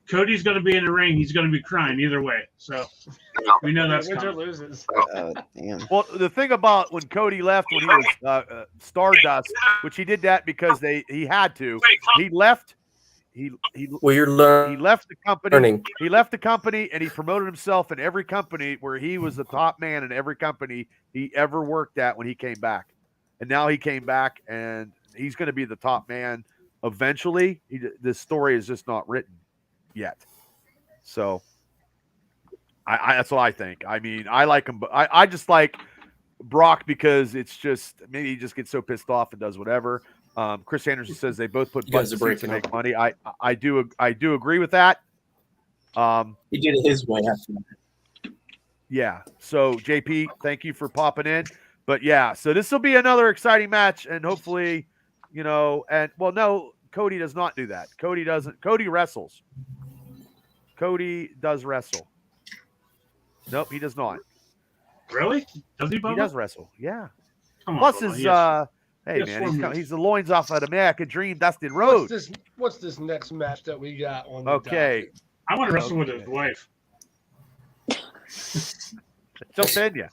[SPEAKER 3] Cody's going to be in the ring. He's going to be crying either way. So we know that's
[SPEAKER 6] Winter
[SPEAKER 3] coming.
[SPEAKER 6] loses.
[SPEAKER 7] Oh, damn.
[SPEAKER 1] Well, the thing about when Cody left when he was Stardust, which he did that because he had to. He left. He
[SPEAKER 8] Well, you're
[SPEAKER 1] he left the company.
[SPEAKER 8] learning.
[SPEAKER 1] He left the company and he promoted himself in every company where he was the top man in every company he ever worked at when he came back. And now he came back and he's going to be the top man eventually. This story is just not written yet. So I that's what I think. I mean, I like him, but I just like Brock because it's just maybe he just gets so pissed off and does whatever. Chris Anderson says they both put
[SPEAKER 8] You guys
[SPEAKER 1] butts
[SPEAKER 8] are
[SPEAKER 1] in seats to
[SPEAKER 8] breaking
[SPEAKER 1] make money. I do agree with that.
[SPEAKER 8] He did it his way after that.
[SPEAKER 1] Yeah. So JP, thank you for popping in. But yeah, so this will be another exciting match, and hopefully, no, Cody does not do that. Cody doesn't. Cody wrestles. Cody does wrestle. Nope, he does not.
[SPEAKER 3] Really? Does he,
[SPEAKER 1] He
[SPEAKER 3] Bubba?
[SPEAKER 1] does wrestle. Yeah.
[SPEAKER 3] Come on,
[SPEAKER 1] Plus
[SPEAKER 3] Bubba.
[SPEAKER 1] his hey
[SPEAKER 3] yes,
[SPEAKER 1] man, he's the loins off of the American Dream, Dustin Rhodes.
[SPEAKER 6] What's this next match that we got on the
[SPEAKER 1] Okay.
[SPEAKER 6] docket?
[SPEAKER 3] I want to wrestle with his wife.
[SPEAKER 1] Jump in you.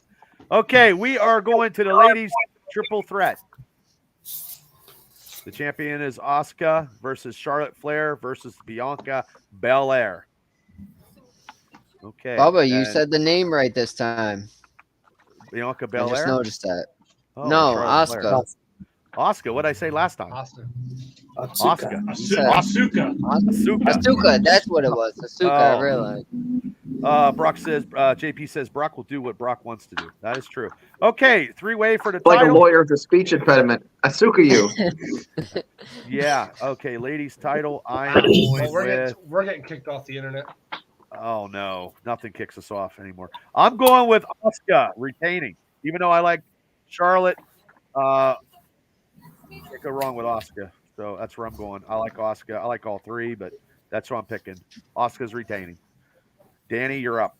[SPEAKER 1] Okay, we are going to the ladies triple threat. The champion is Asuka versus Charlotte Flair versus Bianca Belair. Okay.
[SPEAKER 7] Bubba, you said the name right this time.
[SPEAKER 1] Bianca
[SPEAKER 7] I just
[SPEAKER 1] Belair.
[SPEAKER 7] noticed that.
[SPEAKER 1] Oh,
[SPEAKER 7] no,
[SPEAKER 1] Charlotte Flair.
[SPEAKER 7] Asuka.
[SPEAKER 1] Asuka, what did I say last time?
[SPEAKER 3] Asuka.
[SPEAKER 1] Asuka.
[SPEAKER 7] Asuka, that's what it was. Asuka, I
[SPEAKER 1] Oh.
[SPEAKER 7] realized.
[SPEAKER 1] Brock says, JP says Brock will do what Brock wants to do. That is true. Okay, three-way for the
[SPEAKER 4] Like
[SPEAKER 1] title.
[SPEAKER 4] a lawyer with a speech impediment. Asuka you.
[SPEAKER 1] Yeah. Okay, ladies title. I am going with.
[SPEAKER 6] We're getting kicked off the internet.
[SPEAKER 1] Oh no, nothing kicks us off anymore. I'm going with Asuka retaining, even though I like Charlotte. Can't go wrong with Asuka. So that's where I'm going. I like Asuka. I like all three, but that's what I'm picking. Asuka's retaining. Danny, you're up.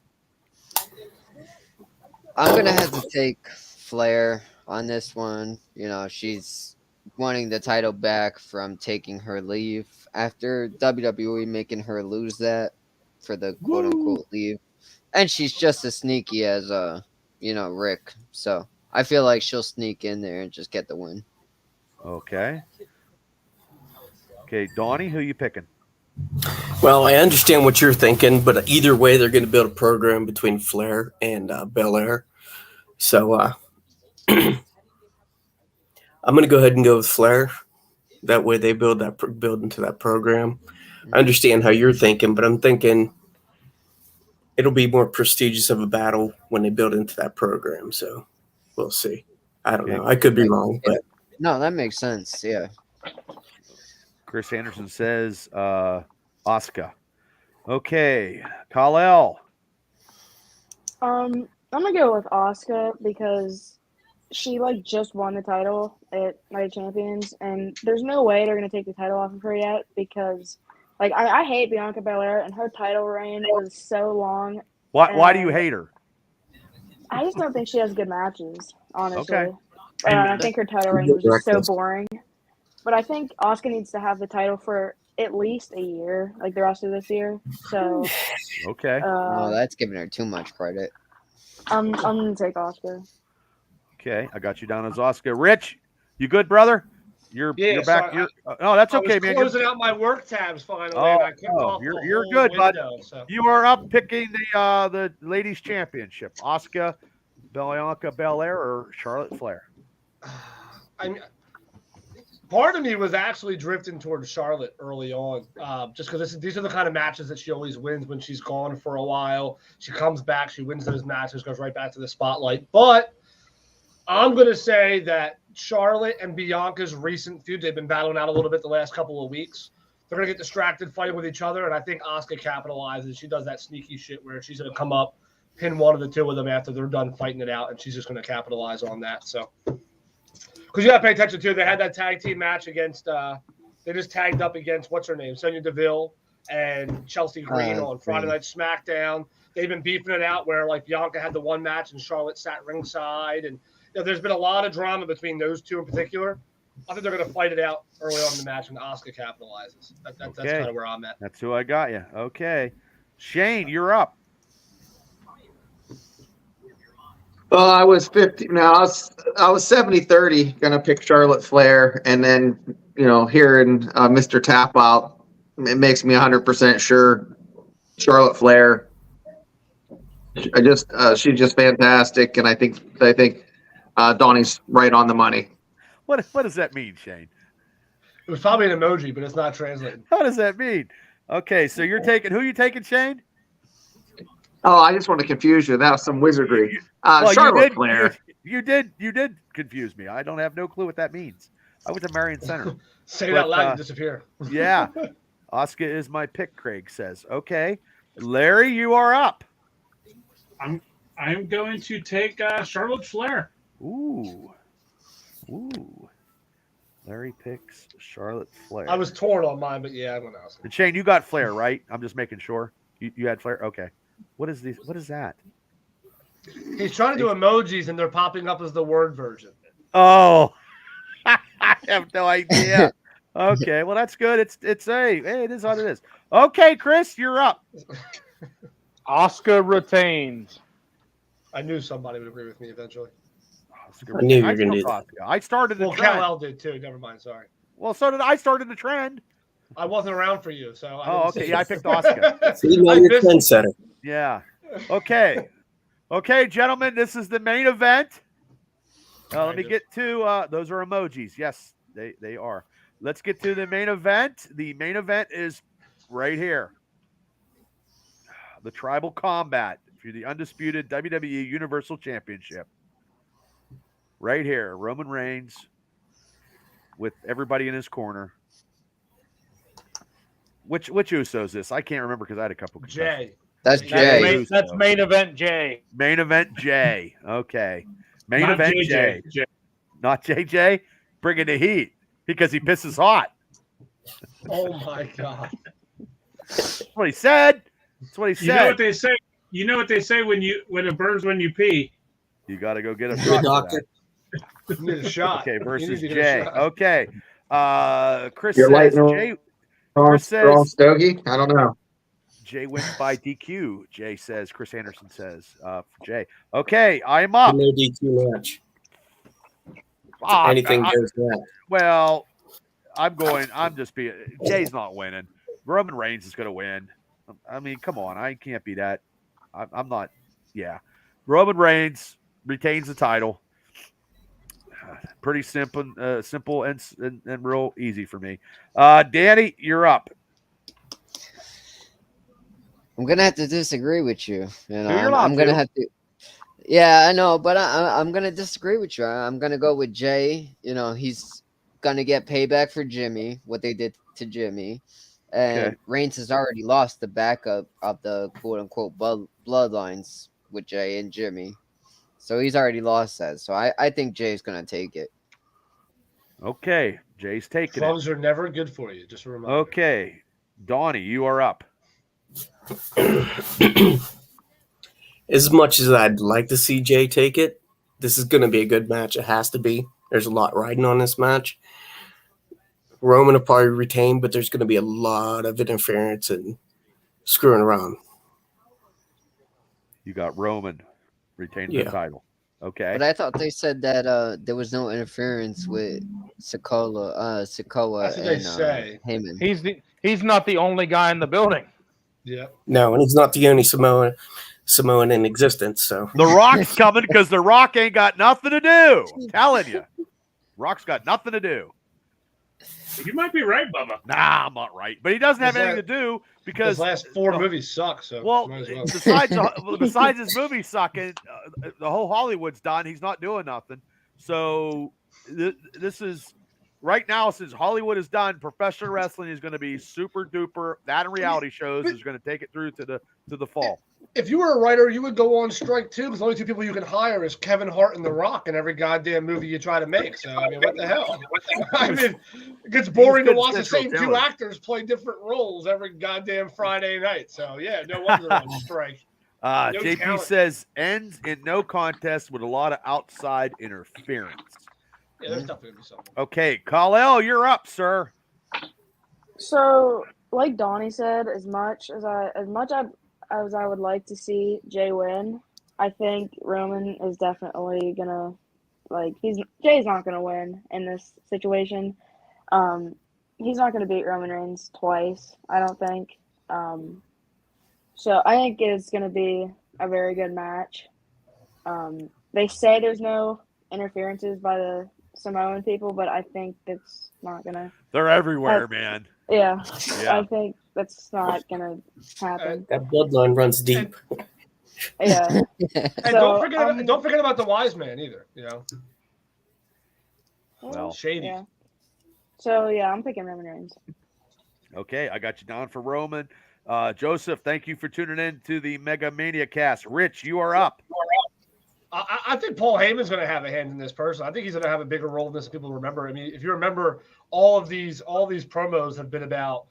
[SPEAKER 7] I'm going to have to take Flair on this one. You know, she's wanting the title back from taking her leave after WWE making her lose that for the quote-unquote leave. And she's just as sneaky as, Rick. So I feel like she'll sneak in there and just get the win.
[SPEAKER 1] Okay. Okay, Donnie, who you picking?
[SPEAKER 8] Well, I understand what you're thinking, but either way, they're going to build a program between Flair and Belair. So I'm going to go ahead and go with Flair. That way, they build into that program. I understand how you're thinking, but I'm thinking it'll be more prestigious of a battle when they build into that program. So we'll see. I don't know. I could be wrong, but
[SPEAKER 7] no, that makes sense. Yeah.
[SPEAKER 1] Chris Anderson says Asuka. Okay, Kal-El.
[SPEAKER 5] I'm gonna go with Asuka because she just won the title at Night of Champions, and there's no way they're gonna take the title off of her yet because I hate Bianca Belair, and her title reign was so long.
[SPEAKER 1] Why do you hate her?
[SPEAKER 5] I just don't think she has good matches, honestly.
[SPEAKER 1] Okay.
[SPEAKER 5] I think her title reign was just so boring. But I think Asuka needs to have the title for at least a year, like the rest of this year. So
[SPEAKER 1] okay.
[SPEAKER 7] That's giving her too much credit.
[SPEAKER 5] I'm gonna take Asuka.
[SPEAKER 1] Okay, I got you down as Asuka. Rich, you good, brother? You're back. That's okay,
[SPEAKER 6] I was
[SPEAKER 1] man.
[SPEAKER 6] Closing out my work tabs finally. And I clicked off
[SPEAKER 1] you're
[SPEAKER 6] the
[SPEAKER 1] good,
[SPEAKER 6] window,
[SPEAKER 1] bud.
[SPEAKER 6] So.
[SPEAKER 1] You are up picking the ladies championship. Asuka, Bianca Belair, or Charlotte Flair.
[SPEAKER 6] I mean, part of me was actually drifting towards Charlotte early on, just because these are the kind of matches that she always wins when she's gone for a while. She comes back, she wins those matches, goes right back to the spotlight. But I'm going to say that Charlotte and Bianca's recent feud, they've been battling out a little bit the last couple of weeks. They're going to get distracted fighting with each other, and I think Asuka capitalizes. She does that sneaky shit where she's going to come up, pin one of the two of them after they're done fighting it out, and she's just going to capitalize on that. So, because you got to pay attention to, they had that tag team match against, they just tagged up against, what's her name, Sonya Deville and Chelsea Green on Friday Night SmackDown. They've been beefing it out where Bianca had the one match and Charlotte sat ringside, and there's been a lot of drama between those two in particular. I think they're going to fight it out early on in the match, and Asuka capitalizes. That's kind of where I'm at.
[SPEAKER 1] That's who I got you. Okay, Shane, you're up.
[SPEAKER 4] Well, I was 50. Now I was 70-30, gonna pick Charlotte Flair, and then hearing Mr. Tap Out, it makes me 100% sure Charlotte Flair. She's just fantastic, and I think Donnie's right on the money.
[SPEAKER 1] What does that mean, Shane?
[SPEAKER 6] It was probably an emoji, but it's not translated.
[SPEAKER 1] How does that mean? Okay, so who are you taking, Shane?
[SPEAKER 4] Oh, I just want to confuse you. That was some wizardry. Charlotte Flair.
[SPEAKER 1] You did confuse me. I don't have no clue what that means. I went to Marion Center.
[SPEAKER 6] Say it out loud, you disappear.
[SPEAKER 1] Yeah. Asuka is my pick, Craig says. Okay. Larry, you are up.
[SPEAKER 3] I'm I'm going to take Charlotte Flair.
[SPEAKER 1] Ooh. Larry picks Charlotte Flair.
[SPEAKER 6] I was torn on mine, but yeah, I'm going to ask him.
[SPEAKER 1] And Shane, you got Flair, right? I'm just making sure. You had Flair? Okay. What is this? What is that?
[SPEAKER 6] He's trying to do emojis, and they're popping up as the word version.
[SPEAKER 1] Oh. I have no idea. Okay, well that's good. Hey, it is what it is. Okay, Chris, you're up.
[SPEAKER 2] Asuka retains.
[SPEAKER 6] I knew somebody would agree with me eventually.
[SPEAKER 8] I knew you were going to do that.
[SPEAKER 1] I started the
[SPEAKER 6] Well,
[SPEAKER 1] trend.
[SPEAKER 6] Kal-El did too. Never mind. Sorry.
[SPEAKER 1] Well, so did I. Started the trend.
[SPEAKER 6] I wasn't around for you, so.
[SPEAKER 1] Okay. Yeah, I picked Asuka.
[SPEAKER 8] See, now you're a trendsetter.
[SPEAKER 1] Yeah. Okay. Okay, gentlemen, this is the main event. Let me get to those are emojis. Yes, they are. Let's get to the main event. The main event is right here. The Tribal Combat for the undisputed WWE Universal Championship. Right here, Roman Reigns with everybody in his corner. Which Uso is this? I can't remember because I had a couple.
[SPEAKER 6] Jay.
[SPEAKER 7] That's Jay.
[SPEAKER 2] That's main event Jay.
[SPEAKER 1] Main event Jay. Okay. Main
[SPEAKER 3] Not
[SPEAKER 1] event
[SPEAKER 3] JJ.
[SPEAKER 1] Jay. Not JJ. Bringing the heat because he pisses hot.
[SPEAKER 6] Oh my God.
[SPEAKER 1] That's what he said. That's what he said.
[SPEAKER 3] You know what they say? You know what they say when it burns when you pee.
[SPEAKER 1] You got to go get a
[SPEAKER 8] The
[SPEAKER 1] shot. for
[SPEAKER 8] doctor.
[SPEAKER 1] that.
[SPEAKER 6] You need a shot.
[SPEAKER 1] Okay,
[SPEAKER 6] You
[SPEAKER 1] versus
[SPEAKER 6] need to get a
[SPEAKER 1] Jay.
[SPEAKER 6] shot.
[SPEAKER 1] Okay. Chris
[SPEAKER 4] You're
[SPEAKER 1] says
[SPEAKER 4] lighting
[SPEAKER 1] Jay.
[SPEAKER 4] Wrong,
[SPEAKER 1] Chris says-
[SPEAKER 4] wrong stogie? I don't know.
[SPEAKER 1] Jay wins by DQ. Jay says. Chris Anderson says for Jay. Okay, I'm up.
[SPEAKER 8] No DQ match. Anything goes that.
[SPEAKER 1] Well, I'm just being. Jay's not winning. Roman Reigns is going to win. I mean, come on. I can't be that. I'm not. Yeah. Roman Reigns retains the title. Pretty simple and real easy for me. Danny, you're up.
[SPEAKER 7] I'm gonna have to disagree with you. You know,
[SPEAKER 1] You're allowed
[SPEAKER 7] I'm gonna
[SPEAKER 1] to.
[SPEAKER 7] have to. Yeah, I know, but I'm gonna disagree with you. I'm gonna go with Jay. You know, he's gonna get payback for Jimmy, what they did to Jimmy, and
[SPEAKER 1] Okay.
[SPEAKER 7] Reigns has already lost the backup of the quote unquote bloodlines with Jay and Jimmy, so he's already lost that. So I think Jay's gonna take it.
[SPEAKER 1] Okay. Jay's taking it.
[SPEAKER 6] Clothes are never good for you. Just a reminder.
[SPEAKER 1] Okay. Donnie, you are up.
[SPEAKER 8] As much as I'd like to see Jay take it, this is going to be a good match. It has to be. There's a lot riding on this match. Roman will probably retain, but there's going to be a lot of interference and screwing around.
[SPEAKER 1] You got Roman retaining the title. Okay.
[SPEAKER 7] But I thought they said that there was no interference with Sikoa
[SPEAKER 6] That's what they
[SPEAKER 7] and
[SPEAKER 6] say.
[SPEAKER 7] Heyman.
[SPEAKER 2] He's not the only guy in the building.
[SPEAKER 6] Yeah.
[SPEAKER 8] No, and he's not the only Samoan in existence. So
[SPEAKER 1] The Rock's coming because The Rock ain't got nothing to do. I'm telling you. Rock's got nothing to do.
[SPEAKER 3] You might be right, Bubba.
[SPEAKER 1] Nah, I'm not right. But he doesn't have
[SPEAKER 6] His
[SPEAKER 1] anything to do because
[SPEAKER 6] His last 4 movies suck. So
[SPEAKER 1] well,
[SPEAKER 6] might as well.
[SPEAKER 1] besides his movie sucking, the whole Hollywood's done. He's not doing nothing. So this is right now, since Hollywood is done, professional wrestling is going to be super duper. That and reality shows is going to take it through to the fall.
[SPEAKER 6] If you were a writer, you would go on strike too, because the only 2 people you can hire is Kevin Hart and The Rock in every goddamn movie you try to make. So I mean, what the hell? I mean, it gets boring to watch the same 2 actors play different roles every goddamn Friday night. So yeah, no wonder they're on strike.
[SPEAKER 1] JP
[SPEAKER 6] talent.
[SPEAKER 1] says ends in no contest with a lot of outside interference.
[SPEAKER 6] Yeah, there's definitely gonna be something.
[SPEAKER 1] Okay, Kal-El, you're up, sir.
[SPEAKER 5] So, like Donnie said, as much as I would like to see Jay win, I think Roman is definitely gonna Jay's not gonna win in this situation. He's not gonna beat Roman Reigns twice, I don't think. So I think it's gonna be a very good match. They say there's no interferences by the Samoan people, but I think that's not gonna.
[SPEAKER 1] They're everywhere, man.
[SPEAKER 5] Yeah,
[SPEAKER 1] Yeah.
[SPEAKER 5] I think that's not gonna happen.
[SPEAKER 8] that bloodline runs deep.
[SPEAKER 5] Yeah.
[SPEAKER 6] And
[SPEAKER 5] So,
[SPEAKER 6] don't forget about the wise man either. You know,
[SPEAKER 1] Well,
[SPEAKER 6] shady.
[SPEAKER 5] Yeah. So yeah, I'm picking Roman Reigns.
[SPEAKER 1] okay, I got you down for Roman. Joseph, thank you for tuning in to the Mega Mania Cast. Rich, you are up.
[SPEAKER 6] I think Paul Heyman's going to have a hand in this person. I think he's going to have a bigger role in this than people remember. I mean, if you remember, all these promos have been about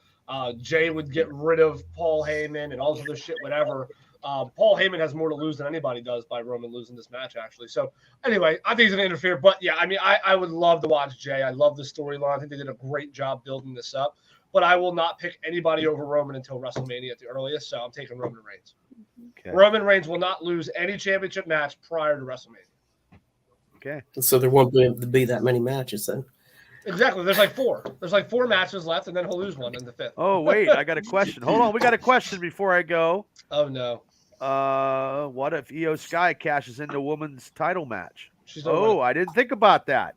[SPEAKER 6] Jay would get rid of Paul Heyman and all this other shit, whatever. Paul Heyman has more to lose than anybody does by Roman losing this match, actually. So, anyway, I think he's going to interfere. But, yeah, I mean, I would love to watch Jay. I love the storyline. I think they did a great job building this up. But I will not pick anybody over Roman until WrestleMania at the earliest, so I'm taking Roman Reigns.
[SPEAKER 1] Okay.
[SPEAKER 6] Roman Reigns will not lose any championship match prior to WrestleMania.
[SPEAKER 1] Okay.
[SPEAKER 8] So there won't be that many matches then.
[SPEAKER 6] Exactly. There's like 4. There's like 4 matches left, and then he'll lose one in the 5th.
[SPEAKER 1] Oh, wait. I got a question. Hold on. We got a question before I go.
[SPEAKER 6] Oh, no.
[SPEAKER 1] What if Io Sky cashes in the women's title match?
[SPEAKER 6] She's not winning.
[SPEAKER 1] I didn't think about that.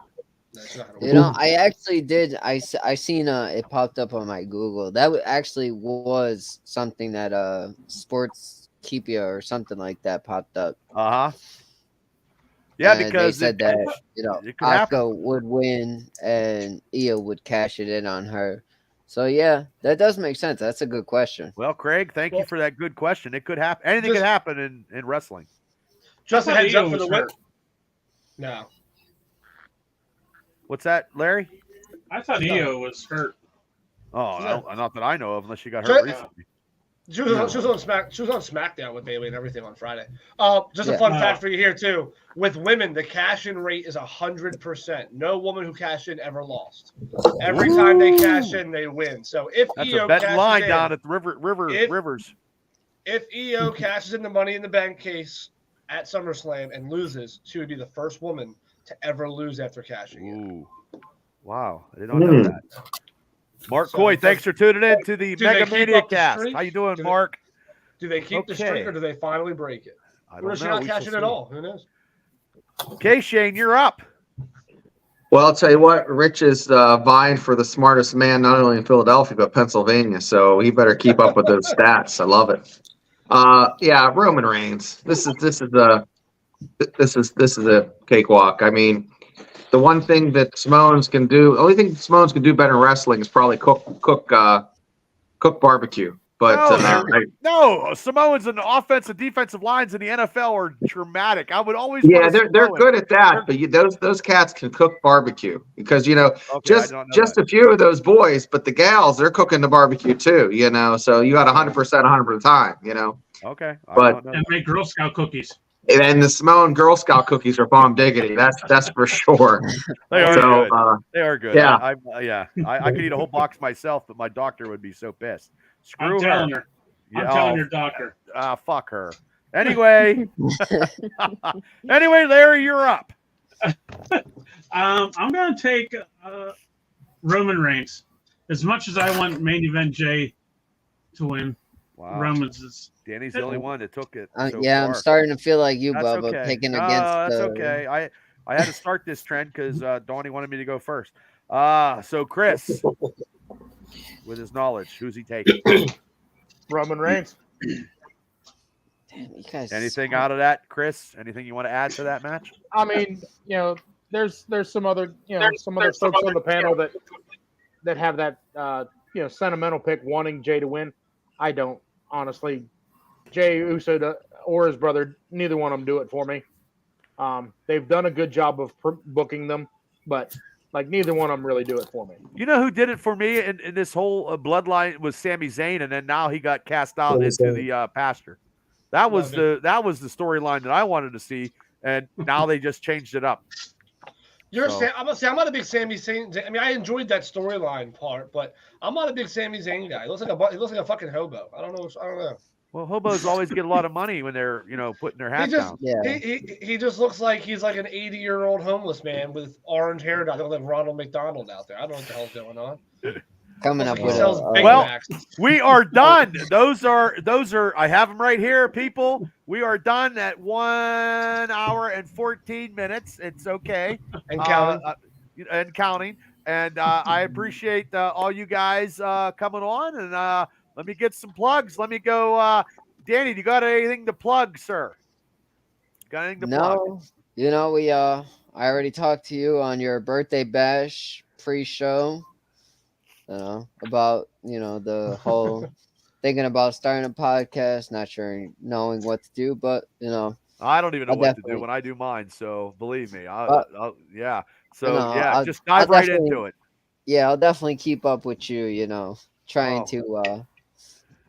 [SPEAKER 6] No, she's not gonna
[SPEAKER 7] You
[SPEAKER 6] win.
[SPEAKER 7] know, I actually did. I seen it popped up on my Google. That actually was something that Sportskeepia or something like that popped up.
[SPEAKER 1] Uh-huh. Yeah,
[SPEAKER 7] And
[SPEAKER 1] because
[SPEAKER 7] they said that
[SPEAKER 1] it could happen.
[SPEAKER 7] Asuka would win and Io would cash it in on her. So yeah, that does make sense. That's a good question.
[SPEAKER 1] Well, Craig, thank you for that good question. It could happen. Anything could happen in wrestling.
[SPEAKER 6] Just a
[SPEAKER 3] I thought
[SPEAKER 6] heads
[SPEAKER 3] Io
[SPEAKER 6] up for the
[SPEAKER 3] was
[SPEAKER 6] win.
[SPEAKER 3] hurt.
[SPEAKER 6] No.
[SPEAKER 1] What's that, Larry?
[SPEAKER 3] I thought Io was hurt.
[SPEAKER 1] Oh, not that I know of, unless she got
[SPEAKER 6] Sure.
[SPEAKER 1] hurt recently.
[SPEAKER 6] She was on SmackDown with Bayley and everything on Friday. Just a
[SPEAKER 7] Yeah.
[SPEAKER 6] fun fact for you here too. With women, the cash-in rate is 100%. No woman who cashed in ever lost. Every time they cash in, they win. So if
[SPEAKER 1] That's
[SPEAKER 6] Io
[SPEAKER 1] a betting
[SPEAKER 6] cashes
[SPEAKER 1] line
[SPEAKER 6] in,
[SPEAKER 1] down at the Rivers.
[SPEAKER 6] if Io cashes in the Money in the Bank case at SummerSlam and loses, she would be the first woman to ever lose after cashing in.
[SPEAKER 1] Ooh. Wow. I did not know that. Mark
[SPEAKER 6] So,
[SPEAKER 1] Coy, thanks for tuning in to the
[SPEAKER 6] do they
[SPEAKER 1] Mega
[SPEAKER 6] keep
[SPEAKER 1] Mania
[SPEAKER 6] up the
[SPEAKER 1] Cast.
[SPEAKER 6] streak?
[SPEAKER 1] How you doing,
[SPEAKER 6] Do they-
[SPEAKER 1] Mark?
[SPEAKER 6] Do they keep the streak or do they finally break it?
[SPEAKER 1] I
[SPEAKER 6] Or
[SPEAKER 1] don't
[SPEAKER 6] is she
[SPEAKER 1] know.
[SPEAKER 6] not
[SPEAKER 1] We shall
[SPEAKER 6] cashing
[SPEAKER 1] see.
[SPEAKER 6] at all? Who knows?
[SPEAKER 1] Okay, Shane, you're up.
[SPEAKER 4] Well, I'll tell you what, Rich is vying for the smartest man, not only in Philadelphia, but Pennsylvania. So he better keep up with those stats. I love it. Yeah, Roman Reigns. This is a cakewalk. I mean, the one thing that Samoans can do, the only thing Samoans can do better in wrestling is probably cook barbecue. But
[SPEAKER 1] No, Samoans and offensive defensive lines in the NFL are traumatic. I would always
[SPEAKER 4] yeah,
[SPEAKER 1] want a
[SPEAKER 4] they're
[SPEAKER 1] Samoan.
[SPEAKER 4] good at that. But those cats can cook barbecue because
[SPEAKER 1] Okay,
[SPEAKER 4] just
[SPEAKER 1] I don't know
[SPEAKER 4] just
[SPEAKER 1] that.
[SPEAKER 4] a few of those boys, but the gals they're cooking the barbecue too. So you got 100% 100% of the time.
[SPEAKER 1] Okay, I
[SPEAKER 4] But-
[SPEAKER 1] don't know
[SPEAKER 3] And
[SPEAKER 1] that.
[SPEAKER 3] make Girl Scout cookies.
[SPEAKER 4] And the Samoan Girl Scout cookies are bomb diggity. That's for sure.
[SPEAKER 1] They are
[SPEAKER 4] So,
[SPEAKER 1] good. They are good.
[SPEAKER 4] yeah.
[SPEAKER 1] I could eat a whole box myself, but my doctor would be so pissed.
[SPEAKER 3] I'm
[SPEAKER 1] Screw
[SPEAKER 3] telling
[SPEAKER 1] her.
[SPEAKER 3] her.
[SPEAKER 1] Yeah,
[SPEAKER 3] I'm telling your doctor.
[SPEAKER 1] Fuck her. Anyway, Larry, you're up.
[SPEAKER 3] I'm going to take Roman Reigns. As much as I want main event Jay to win,
[SPEAKER 1] Wow.
[SPEAKER 3] Roman's is.
[SPEAKER 1] Danny's the only one that took it. so
[SPEAKER 7] Yeah,
[SPEAKER 1] far.
[SPEAKER 7] I'm starting to feel like you,
[SPEAKER 1] That's
[SPEAKER 7] Bubba,
[SPEAKER 1] okay.
[SPEAKER 7] picking
[SPEAKER 1] No,
[SPEAKER 7] against.
[SPEAKER 1] that's okay. I had to start this trend because Donnie wanted me to go first. So Chris, with his knowledge, who's he taking?
[SPEAKER 2] Roman Reigns.
[SPEAKER 7] Damn, you guys.
[SPEAKER 1] Anything out of that, Chris? Anything you want to add to that match?
[SPEAKER 2] I mean, there's some other some other folks on the panel that have that sentimental pick wanting Jay to win. I don't, honestly. Jay Uso or his brother, neither one of them do it for me. They've done a good job of booking them, but neither one of them really do it for me.
[SPEAKER 1] You know who did it for me in this whole bloodline was Sami Zayn, and then now he got cast out into the pasture. That was the storyline that I wanted to see, and now they just changed it up.
[SPEAKER 6] I'm not a big Sami Zayn. I mean, I enjoyed that storyline part, but I'm not a big Sami Zayn guy. He looks like a fucking hobo. I don't know.
[SPEAKER 1] Well, hobos always get a lot of money when they're putting their hat down.
[SPEAKER 6] He just looks like he's like an 80-year-old homeless man with orange hair. I look like Ronald McDonald out there. I don't know what the hell's going on.
[SPEAKER 7] Coming up
[SPEAKER 6] He
[SPEAKER 7] with
[SPEAKER 6] sells Big
[SPEAKER 1] Well,
[SPEAKER 6] Macs.
[SPEAKER 1] we are done. Those are. I have them right here, people. We are done at 1 hour and 14 minutes. It's okay.
[SPEAKER 6] And counting.
[SPEAKER 1] And counting. And I appreciate all you guys coming on. And let me get some plugs. Let me go. Danny, do you got anything to plug, sir? Got anything to plug?
[SPEAKER 7] No, I already talked to you on your birthday bash pre-show. About the whole thinking about starting a podcast, not sure knowing what to do, but
[SPEAKER 1] I don't even know
[SPEAKER 7] I'll
[SPEAKER 1] what to
[SPEAKER 7] definitely-
[SPEAKER 1] do when I do mine. So believe me, yeah. So
[SPEAKER 7] No,
[SPEAKER 1] yeah,
[SPEAKER 7] I'll-
[SPEAKER 1] just dive
[SPEAKER 7] I'll
[SPEAKER 1] right
[SPEAKER 7] definitely-
[SPEAKER 1] into it.
[SPEAKER 7] Yeah, I'll definitely keep up with you. Trying
[SPEAKER 1] Oh.
[SPEAKER 7] to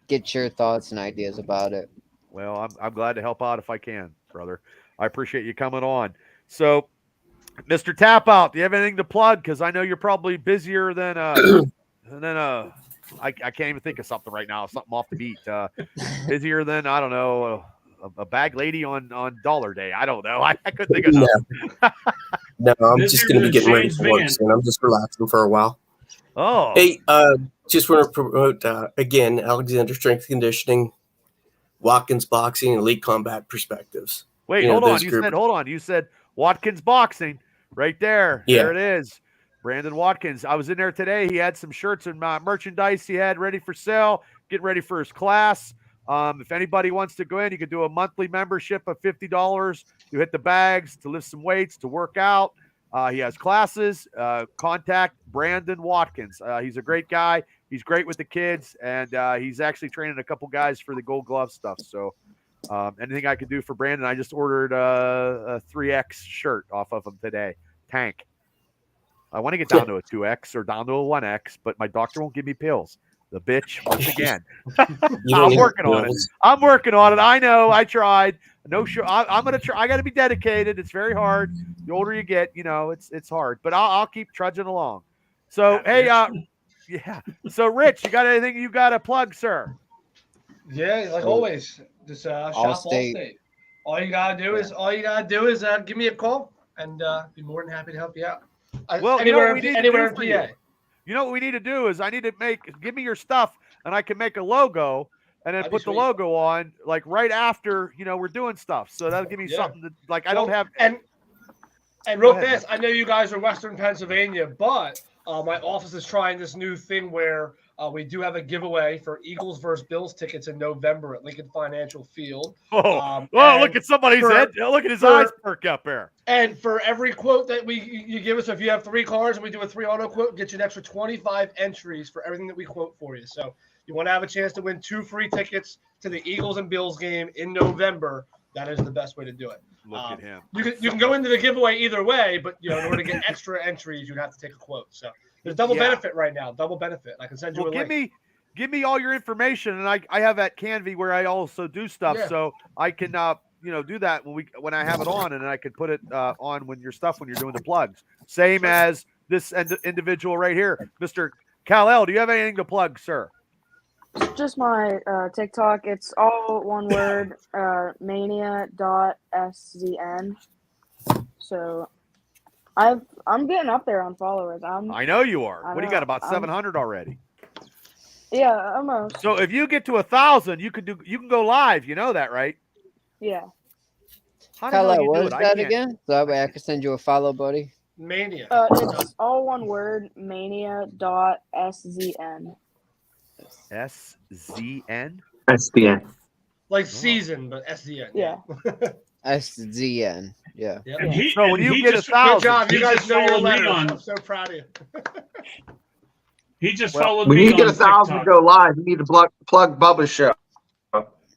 [SPEAKER 7] get your thoughts and ideas about it.
[SPEAKER 1] Well, I'm glad to help out if I can, brother. I appreciate you coming on. So, Mr. Tap Out, do you have anything to plug? Because I know you're probably busier than I can't even think of something right now. Something off the beat. Busier than I don't know a bag lady on Dollar Day. I don't know. I couldn't think of nothing.
[SPEAKER 8] No, I'm
[SPEAKER 3] This
[SPEAKER 8] just
[SPEAKER 3] is
[SPEAKER 8] going to be
[SPEAKER 3] the
[SPEAKER 8] getting ready
[SPEAKER 3] Shane's
[SPEAKER 8] for work
[SPEAKER 3] van.
[SPEAKER 8] soon. I'm just relaxing for a while.
[SPEAKER 1] Oh,
[SPEAKER 8] Hey, just want to promote again Alexander Strength Conditioning, Watkins Boxing, and Elite Combat Perspectives.
[SPEAKER 1] wait,
[SPEAKER 8] You know,
[SPEAKER 1] hold on.
[SPEAKER 8] those
[SPEAKER 1] You
[SPEAKER 8] group-
[SPEAKER 1] said hold on. You said Watkins Boxing right there.
[SPEAKER 8] Yeah.
[SPEAKER 1] There it is. Brandon Watkins. I was in there today. He had some shirts and merchandise he had ready for sale, getting ready for his class. If anybody wants to go in, you can do a monthly membership of $50. You hit the bags to lift some weights, to work out. He has classes. Contact Brandon Watkins. He's a great guy. He's great with the kids, and he's actually training a couple guys for the Gold Glove stuff. So anything I could do for Brandon, I just ordered a 3X shirt off of him today. Tank. I want to get down to a 2X or down to a 1X, but my doctor won't give me pills. The bitch, once again.
[SPEAKER 8] You don't
[SPEAKER 1] I'm
[SPEAKER 8] need
[SPEAKER 1] working on it.
[SPEAKER 8] pills.
[SPEAKER 1] I'm working on it. I know. I tried. No, sure. I'm gonna try. I got to be dedicated. It's very hard. The older you get, it's hard. But I'll keep trudging along. So hey, yeah. So Rich, you got anything you got to plug, sir?
[SPEAKER 6] Yeah, like always, just shop
[SPEAKER 7] Allstate.
[SPEAKER 6] Allstate. All you gotta do is give me a call, and be more than happy to help you out.
[SPEAKER 1] Well,
[SPEAKER 6] anywhere,
[SPEAKER 1] we need
[SPEAKER 6] anywhere
[SPEAKER 1] to do
[SPEAKER 6] in
[SPEAKER 1] for
[SPEAKER 6] PA.
[SPEAKER 1] you. You know what we need to do is I need to give me your stuff, and I can make a logo, and then
[SPEAKER 6] That'd be
[SPEAKER 1] put the
[SPEAKER 6] sweet.
[SPEAKER 1] logo on like right after we're doing stuff. So that'll give me
[SPEAKER 6] Yeah.
[SPEAKER 1] something to like. I don't have.
[SPEAKER 6] And
[SPEAKER 1] Go
[SPEAKER 6] real
[SPEAKER 1] ahead,
[SPEAKER 6] fast, I know you guys are Western Pennsylvania, but my office is trying this new thing where we do have a giveaway for Eagles versus Bills tickets in November at Lincoln Financial Field.
[SPEAKER 1] Oh, look
[SPEAKER 6] and
[SPEAKER 1] at somebody's
[SPEAKER 6] for-
[SPEAKER 1] head. Look at his
[SPEAKER 6] for-
[SPEAKER 1] eyes perk up there.
[SPEAKER 6] And for every quote that you give us, if you have 3 cards and we do a 3 auto quote, get you an extra 25 entries for everything that we quote for you. So you want to have a chance to win 2 free tickets to the Eagles and Bills game in November. That is the best way to do it.
[SPEAKER 1] Look at him.
[SPEAKER 6] You can go into the giveaway either way, but in order to get extra entries, you'd have to take a quote. So there's double benefit right now. Double benefit. I can send you a link.
[SPEAKER 1] Give me all your information, and I have at Canvy where I also do stuff, so I can do that when I have it on, and then I can put it on when you're doing the plugs. Same as this individual right here, Mr. Kal-El. Do you have anything to plug, sir?
[SPEAKER 5] Just my TikTok. It's all one word, mania.szn. So I'm getting up there on followers.
[SPEAKER 1] I know you are. What do you got? About 700 already.
[SPEAKER 5] Yeah, almost.
[SPEAKER 1] So if you get to 1,000, you can go live. You know that, right?
[SPEAKER 5] Yeah.
[SPEAKER 1] How the hell
[SPEAKER 7] Kyle,
[SPEAKER 1] do you
[SPEAKER 7] what
[SPEAKER 1] do
[SPEAKER 7] is
[SPEAKER 1] it?
[SPEAKER 7] that again? So that way I can send you a follow, buddy.
[SPEAKER 6] Mania.
[SPEAKER 5] It's all one word, mania.szn.
[SPEAKER 1] SZN?
[SPEAKER 4] SDN.
[SPEAKER 6] Like season, but SDN.
[SPEAKER 5] Yeah.
[SPEAKER 7] SZN. Yeah.
[SPEAKER 3] And he,
[SPEAKER 1] So when
[SPEAKER 3] and
[SPEAKER 1] you
[SPEAKER 3] he
[SPEAKER 1] get
[SPEAKER 3] just,
[SPEAKER 1] 1,000,
[SPEAKER 6] Good job.
[SPEAKER 3] he
[SPEAKER 6] You guys
[SPEAKER 3] just
[SPEAKER 6] know your
[SPEAKER 3] followed me
[SPEAKER 6] letters.
[SPEAKER 3] on.
[SPEAKER 6] I'm so proud of you.
[SPEAKER 3] He just
[SPEAKER 1] Well,
[SPEAKER 3] followed
[SPEAKER 4] When
[SPEAKER 3] me
[SPEAKER 4] you get
[SPEAKER 3] on
[SPEAKER 4] 1,000
[SPEAKER 3] TikTok.
[SPEAKER 4] go live, you need to plug Bubba's show.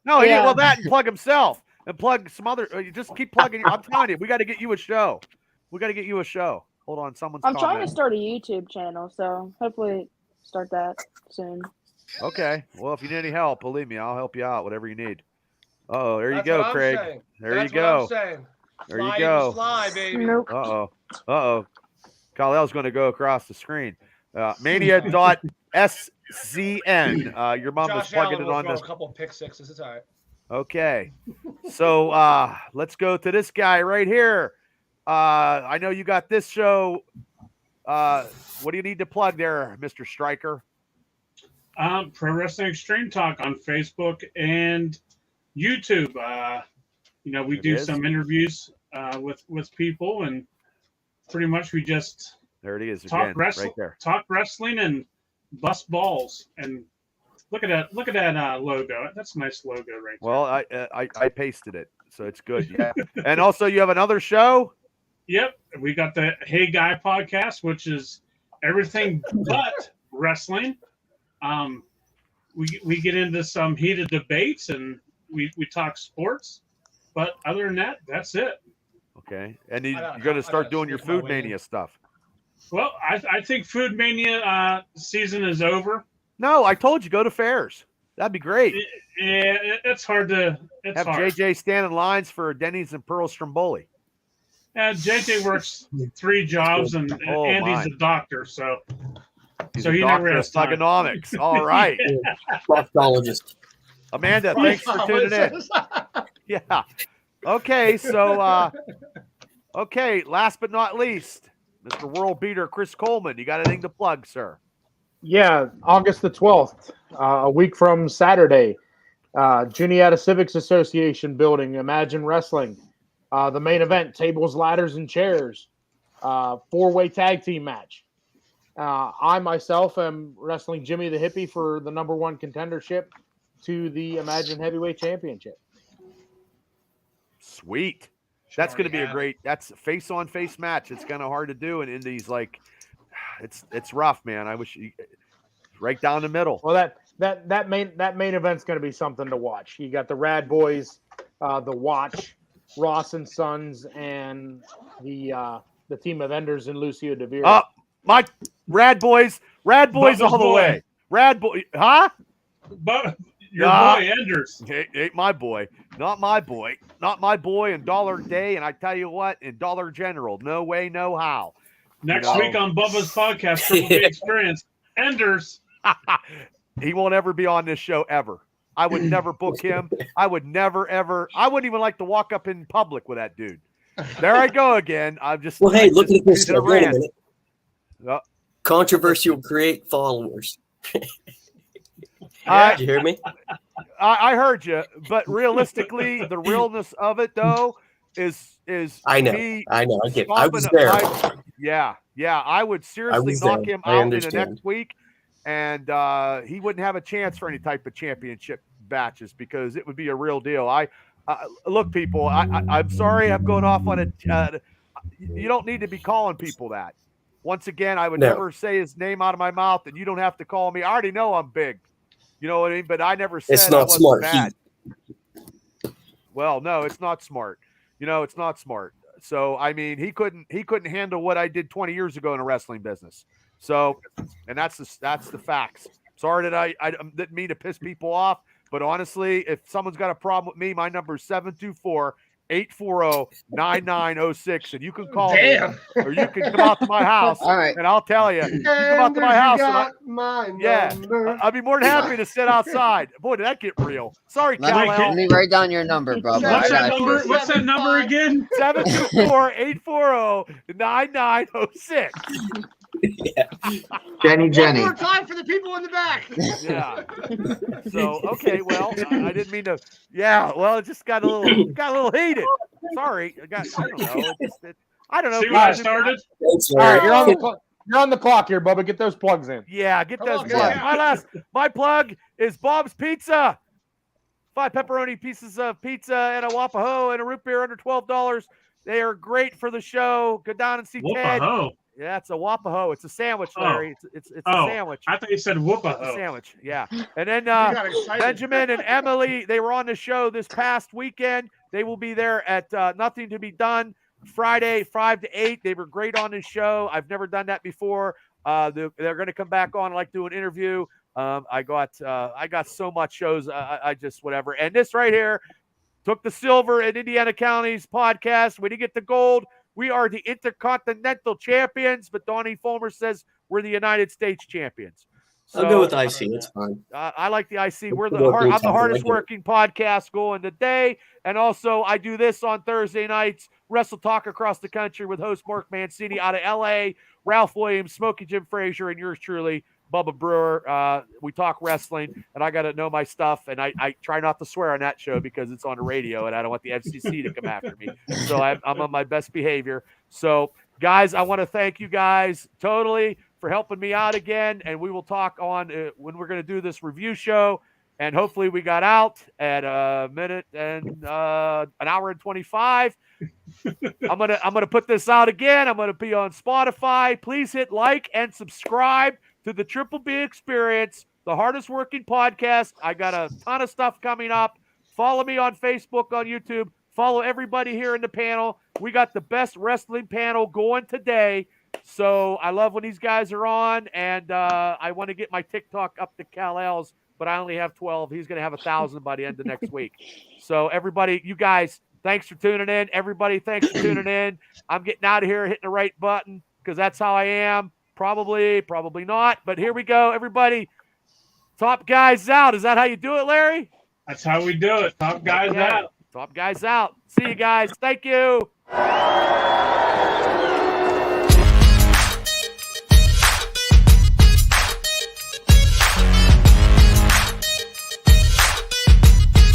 [SPEAKER 1] No, he
[SPEAKER 5] Yeah.
[SPEAKER 1] well that and plug himself and plug some other. You just keep plugging. I'm telling you, we got to get you a show. We got to get you a show. Hold on, someone's.
[SPEAKER 5] I'm trying to
[SPEAKER 1] commenting.
[SPEAKER 5] start a YouTube channel, so hopefully start that soon.
[SPEAKER 1] Okay. Well, if you need any help, believe me, I'll help you out. Whatever you need. Oh, there you
[SPEAKER 6] That's
[SPEAKER 1] go,
[SPEAKER 6] what I'm
[SPEAKER 1] Craig.
[SPEAKER 6] saying.
[SPEAKER 1] There
[SPEAKER 6] That's
[SPEAKER 1] you
[SPEAKER 6] what I'm
[SPEAKER 1] go.
[SPEAKER 6] saying.
[SPEAKER 1] There you
[SPEAKER 6] Fly,
[SPEAKER 1] go.
[SPEAKER 6] Eagles, fly, baby.
[SPEAKER 5] Nope.
[SPEAKER 1] Uh-oh. Kal-El's going to go across the screen. Mania.SZN. Your mom was
[SPEAKER 6] Josh
[SPEAKER 1] plugging
[SPEAKER 6] Allen
[SPEAKER 1] it
[SPEAKER 6] will
[SPEAKER 1] on
[SPEAKER 6] throw
[SPEAKER 1] this.
[SPEAKER 6] a couple pick sixes. It's all right.
[SPEAKER 1] Okay. So let's go to this guy right here. I know you got this show. What do you need to plug there, Mr. Stryker?
[SPEAKER 3] Pro Wrestling Extreme Talk on Facebook and YouTube. We do some interviews with people, and pretty much we just
[SPEAKER 1] There it is
[SPEAKER 3] talk
[SPEAKER 1] again,
[SPEAKER 3] wrestling,
[SPEAKER 1] right there.
[SPEAKER 3] talk wrestling, and bust balls. And look at that logo. That's a nice logo right there.
[SPEAKER 1] Well, I pasted it, so it's good. Yeah. And also, you have another show.
[SPEAKER 3] Yep, we got the Hey Guy podcast, which is everything but wrestling. We get into some heated debates, and we talk sports. But other than that, that's it.
[SPEAKER 1] Okay. And
[SPEAKER 6] I
[SPEAKER 1] you're
[SPEAKER 6] got-
[SPEAKER 1] going to
[SPEAKER 6] I
[SPEAKER 1] start
[SPEAKER 6] got
[SPEAKER 1] doing your
[SPEAKER 6] sneak my
[SPEAKER 1] Food
[SPEAKER 6] way in.
[SPEAKER 1] Mania stuff.
[SPEAKER 3] Well, I think Food Mania season is over.
[SPEAKER 1] No, I told you, go to fairs. That'd be great.
[SPEAKER 3] Yeah, it's hard to. It's
[SPEAKER 1] Have
[SPEAKER 3] hard.
[SPEAKER 1] JJ stand in lines for Denny's and Pearl Stromboli.
[SPEAKER 3] JJ works 3 jobs, and
[SPEAKER 1] Oh,
[SPEAKER 3] Andy's
[SPEAKER 1] my.
[SPEAKER 3] a doctor, so
[SPEAKER 1] He's
[SPEAKER 3] so
[SPEAKER 1] a
[SPEAKER 3] he never
[SPEAKER 1] doctor of
[SPEAKER 3] has time.
[SPEAKER 1] thugonomics. All right.
[SPEAKER 8] Proctologist.
[SPEAKER 1] Amanda, thanks for tuning in. Yeah. Okay, so okay, last but not least, Mr. World Beater Chris Coleman. You got anything to plug, sir?
[SPEAKER 2] Yeah, August the 12th, a week from Saturday, Juniata Civics Association building, Imagine Wrestling. The main event, tables, ladders, and chairs. 4-way tag team match. I myself am wrestling Jimmy the Hippie for the #1 contendership to the Imagine Heavyweight Championship.
[SPEAKER 1] Sweet. That's going to be a great. That's a face-on-face match. It's kind of hard to do, and in these like, it's rough, man. I wish you right down the middle.
[SPEAKER 2] Well, that main event's going to be something to watch. You got the Rad Boys, the Watch, Ross and Sons, and the team of Enders and Lucio DeVere.
[SPEAKER 1] My Rad Boys
[SPEAKER 3] Bubba's
[SPEAKER 1] all the
[SPEAKER 3] boy.
[SPEAKER 1] way. Rad Boy, huh?
[SPEAKER 3] But your
[SPEAKER 1] Nah.
[SPEAKER 3] boy Enders.
[SPEAKER 1] Ain't my boy. Not my boy. Not my boy in Dollar Day, and I tell you what, in Dollar General, no way, no how.
[SPEAKER 3] Next
[SPEAKER 1] know.
[SPEAKER 3] week on Bubba's podcast, Triple B Experience, Enders.
[SPEAKER 1] He won't ever be on this show ever. I would never book him. I would never, ever. I wouldn't even like to walk up in public with that dude. There I go again. I'm just.
[SPEAKER 8] Well, hey,
[SPEAKER 1] I
[SPEAKER 8] look
[SPEAKER 1] just
[SPEAKER 8] at this.
[SPEAKER 1] did a
[SPEAKER 8] Wait a
[SPEAKER 1] rant.
[SPEAKER 8] minute.
[SPEAKER 1] Uh,
[SPEAKER 8] Controversy will create followers.
[SPEAKER 1] I-
[SPEAKER 8] Did you hear me?
[SPEAKER 1] I heard you, but realistically, the realness of it though is
[SPEAKER 8] I know.
[SPEAKER 1] me
[SPEAKER 8] I know. I get. I
[SPEAKER 1] stomping
[SPEAKER 8] was
[SPEAKER 1] up
[SPEAKER 8] there.
[SPEAKER 1] yeah. I would seriously
[SPEAKER 8] was
[SPEAKER 1] knock
[SPEAKER 8] there.
[SPEAKER 1] him
[SPEAKER 8] I
[SPEAKER 1] out in the
[SPEAKER 8] understand.
[SPEAKER 1] next week, and he wouldn't have a chance for any type of championship matches because it would be a real deal. Look, people. I'm sorry, I'm going off on a. You don't need to be calling people that. Once again, I would
[SPEAKER 8] No.
[SPEAKER 1] never say his name out of my mouth, and you don't have to call me. I already know I'm big. You know what I mean? But I never said
[SPEAKER 8] It's
[SPEAKER 1] I
[SPEAKER 8] not
[SPEAKER 1] wasn't
[SPEAKER 8] smart.
[SPEAKER 1] bad. Well, no, it's not smart. You know, it's not smart. So I mean, he couldn't handle what I did 20 years ago in a wrestling business. So, and that's the facts. Sorry that I didn't mean to piss people off, but honestly, if someone's got a problem with me, my number is 724-840-9906, and you can call me, or you can come out to my house,
[SPEAKER 7] All right.
[SPEAKER 1] and I'll tell you. You come out to my house, and I'd be more than happy to sit outside. Boy, did that get real. Sorry,
[SPEAKER 7] Let
[SPEAKER 1] Cal.
[SPEAKER 7] me write down your number, bro.
[SPEAKER 3] What's that
[SPEAKER 7] Gotcha.
[SPEAKER 3] number? What's that number again?
[SPEAKER 1] 724-840-9906.
[SPEAKER 4] Jenny.
[SPEAKER 6] One more time for the people in the back.
[SPEAKER 1] Yeah. So okay, well, I didn't mean to. Yeah, well, it just got a little heated. Sorry, I don't know. I don't know.
[SPEAKER 3] See what I started?
[SPEAKER 8] Thanks,
[SPEAKER 2] All right,
[SPEAKER 8] Larry.
[SPEAKER 2] you're on the clock here, Bubba. Get those plugs in.
[SPEAKER 1] Yeah, get
[SPEAKER 6] Come
[SPEAKER 1] those
[SPEAKER 6] on,
[SPEAKER 1] plugs.
[SPEAKER 6] yeah.
[SPEAKER 1] My plug is Bob's Pizza. 5 pepperoni pieces of pizza and a Wapaho and a root beer under $12. They are great for the show. Go down and see Ted.
[SPEAKER 3] Whoop-a-ho.
[SPEAKER 1] Yeah, it's a Wapaho. It's a sandwich, Larry. It's a
[SPEAKER 3] Oh,
[SPEAKER 1] sandwich.
[SPEAKER 3] I thought you said
[SPEAKER 1] It's a
[SPEAKER 3] whoop-a-ho.
[SPEAKER 1] sandwich. Yeah. And then
[SPEAKER 6] got excited.
[SPEAKER 1] Benjamin and Emily, they were on the show this past weekend. They will be there at Nothing to Be Done Friday, 5 to 8. They were great on the show. I've never done that before. They're going to come back on. I like doing an interview. I got so much shows. I just whatever. And this right here took the silver in Indiana County's podcast. We didn't get the gold. We are the Intercontinental Champions, but Donnie Fulmer says we're the United States Champions.
[SPEAKER 8] I'll go with IC. It's fine.
[SPEAKER 1] I like the IC. I'm
[SPEAKER 8] We'll
[SPEAKER 1] the
[SPEAKER 8] go through
[SPEAKER 1] hardest
[SPEAKER 8] something. I
[SPEAKER 1] working podcast going today. And also, I do this on Thursday nights, Wrestle Talk across the country with host Mark Mancini out of L.A., Ralph Williams, Smokey Jim Frazier, and yours truly, Bubba Brewer. We talk wrestling, and I got to know my stuff. And I try not to swear on that show because it's on the radio, and I don't want the FCC to come after me. So I'm on my best behavior. So, guys, I want to thank you guys totally for helping me out again. And we will talk on when we're going to do this review show. And hopefully we got out at a minute and an hour and 25. I'm gonna put this out again. I'm gonna be on Spotify. Please hit like and subscribe to the Triple B Experience, the hardest working podcast. I got a ton of stuff coming up. Follow me on Facebook, on YouTube. Follow everybody here in the panel. We got the best wrestling panel going today. So I love when these guys are on, and I want to get my TikTok up to Kal-El's, but I only have 12. He's going to have 1,000 by the end of next week. So everybody, you guys, thanks for tuning in. Everybody, thanks for tuning in. I'm getting out of here, hitting the right button, because that's how I am. Probably not. But here we go, everybody. Top guys out. Is that how you do it, Larry?
[SPEAKER 3] That's how we do it. Top guys out.
[SPEAKER 1] Top guys out. See you guys. Thank you.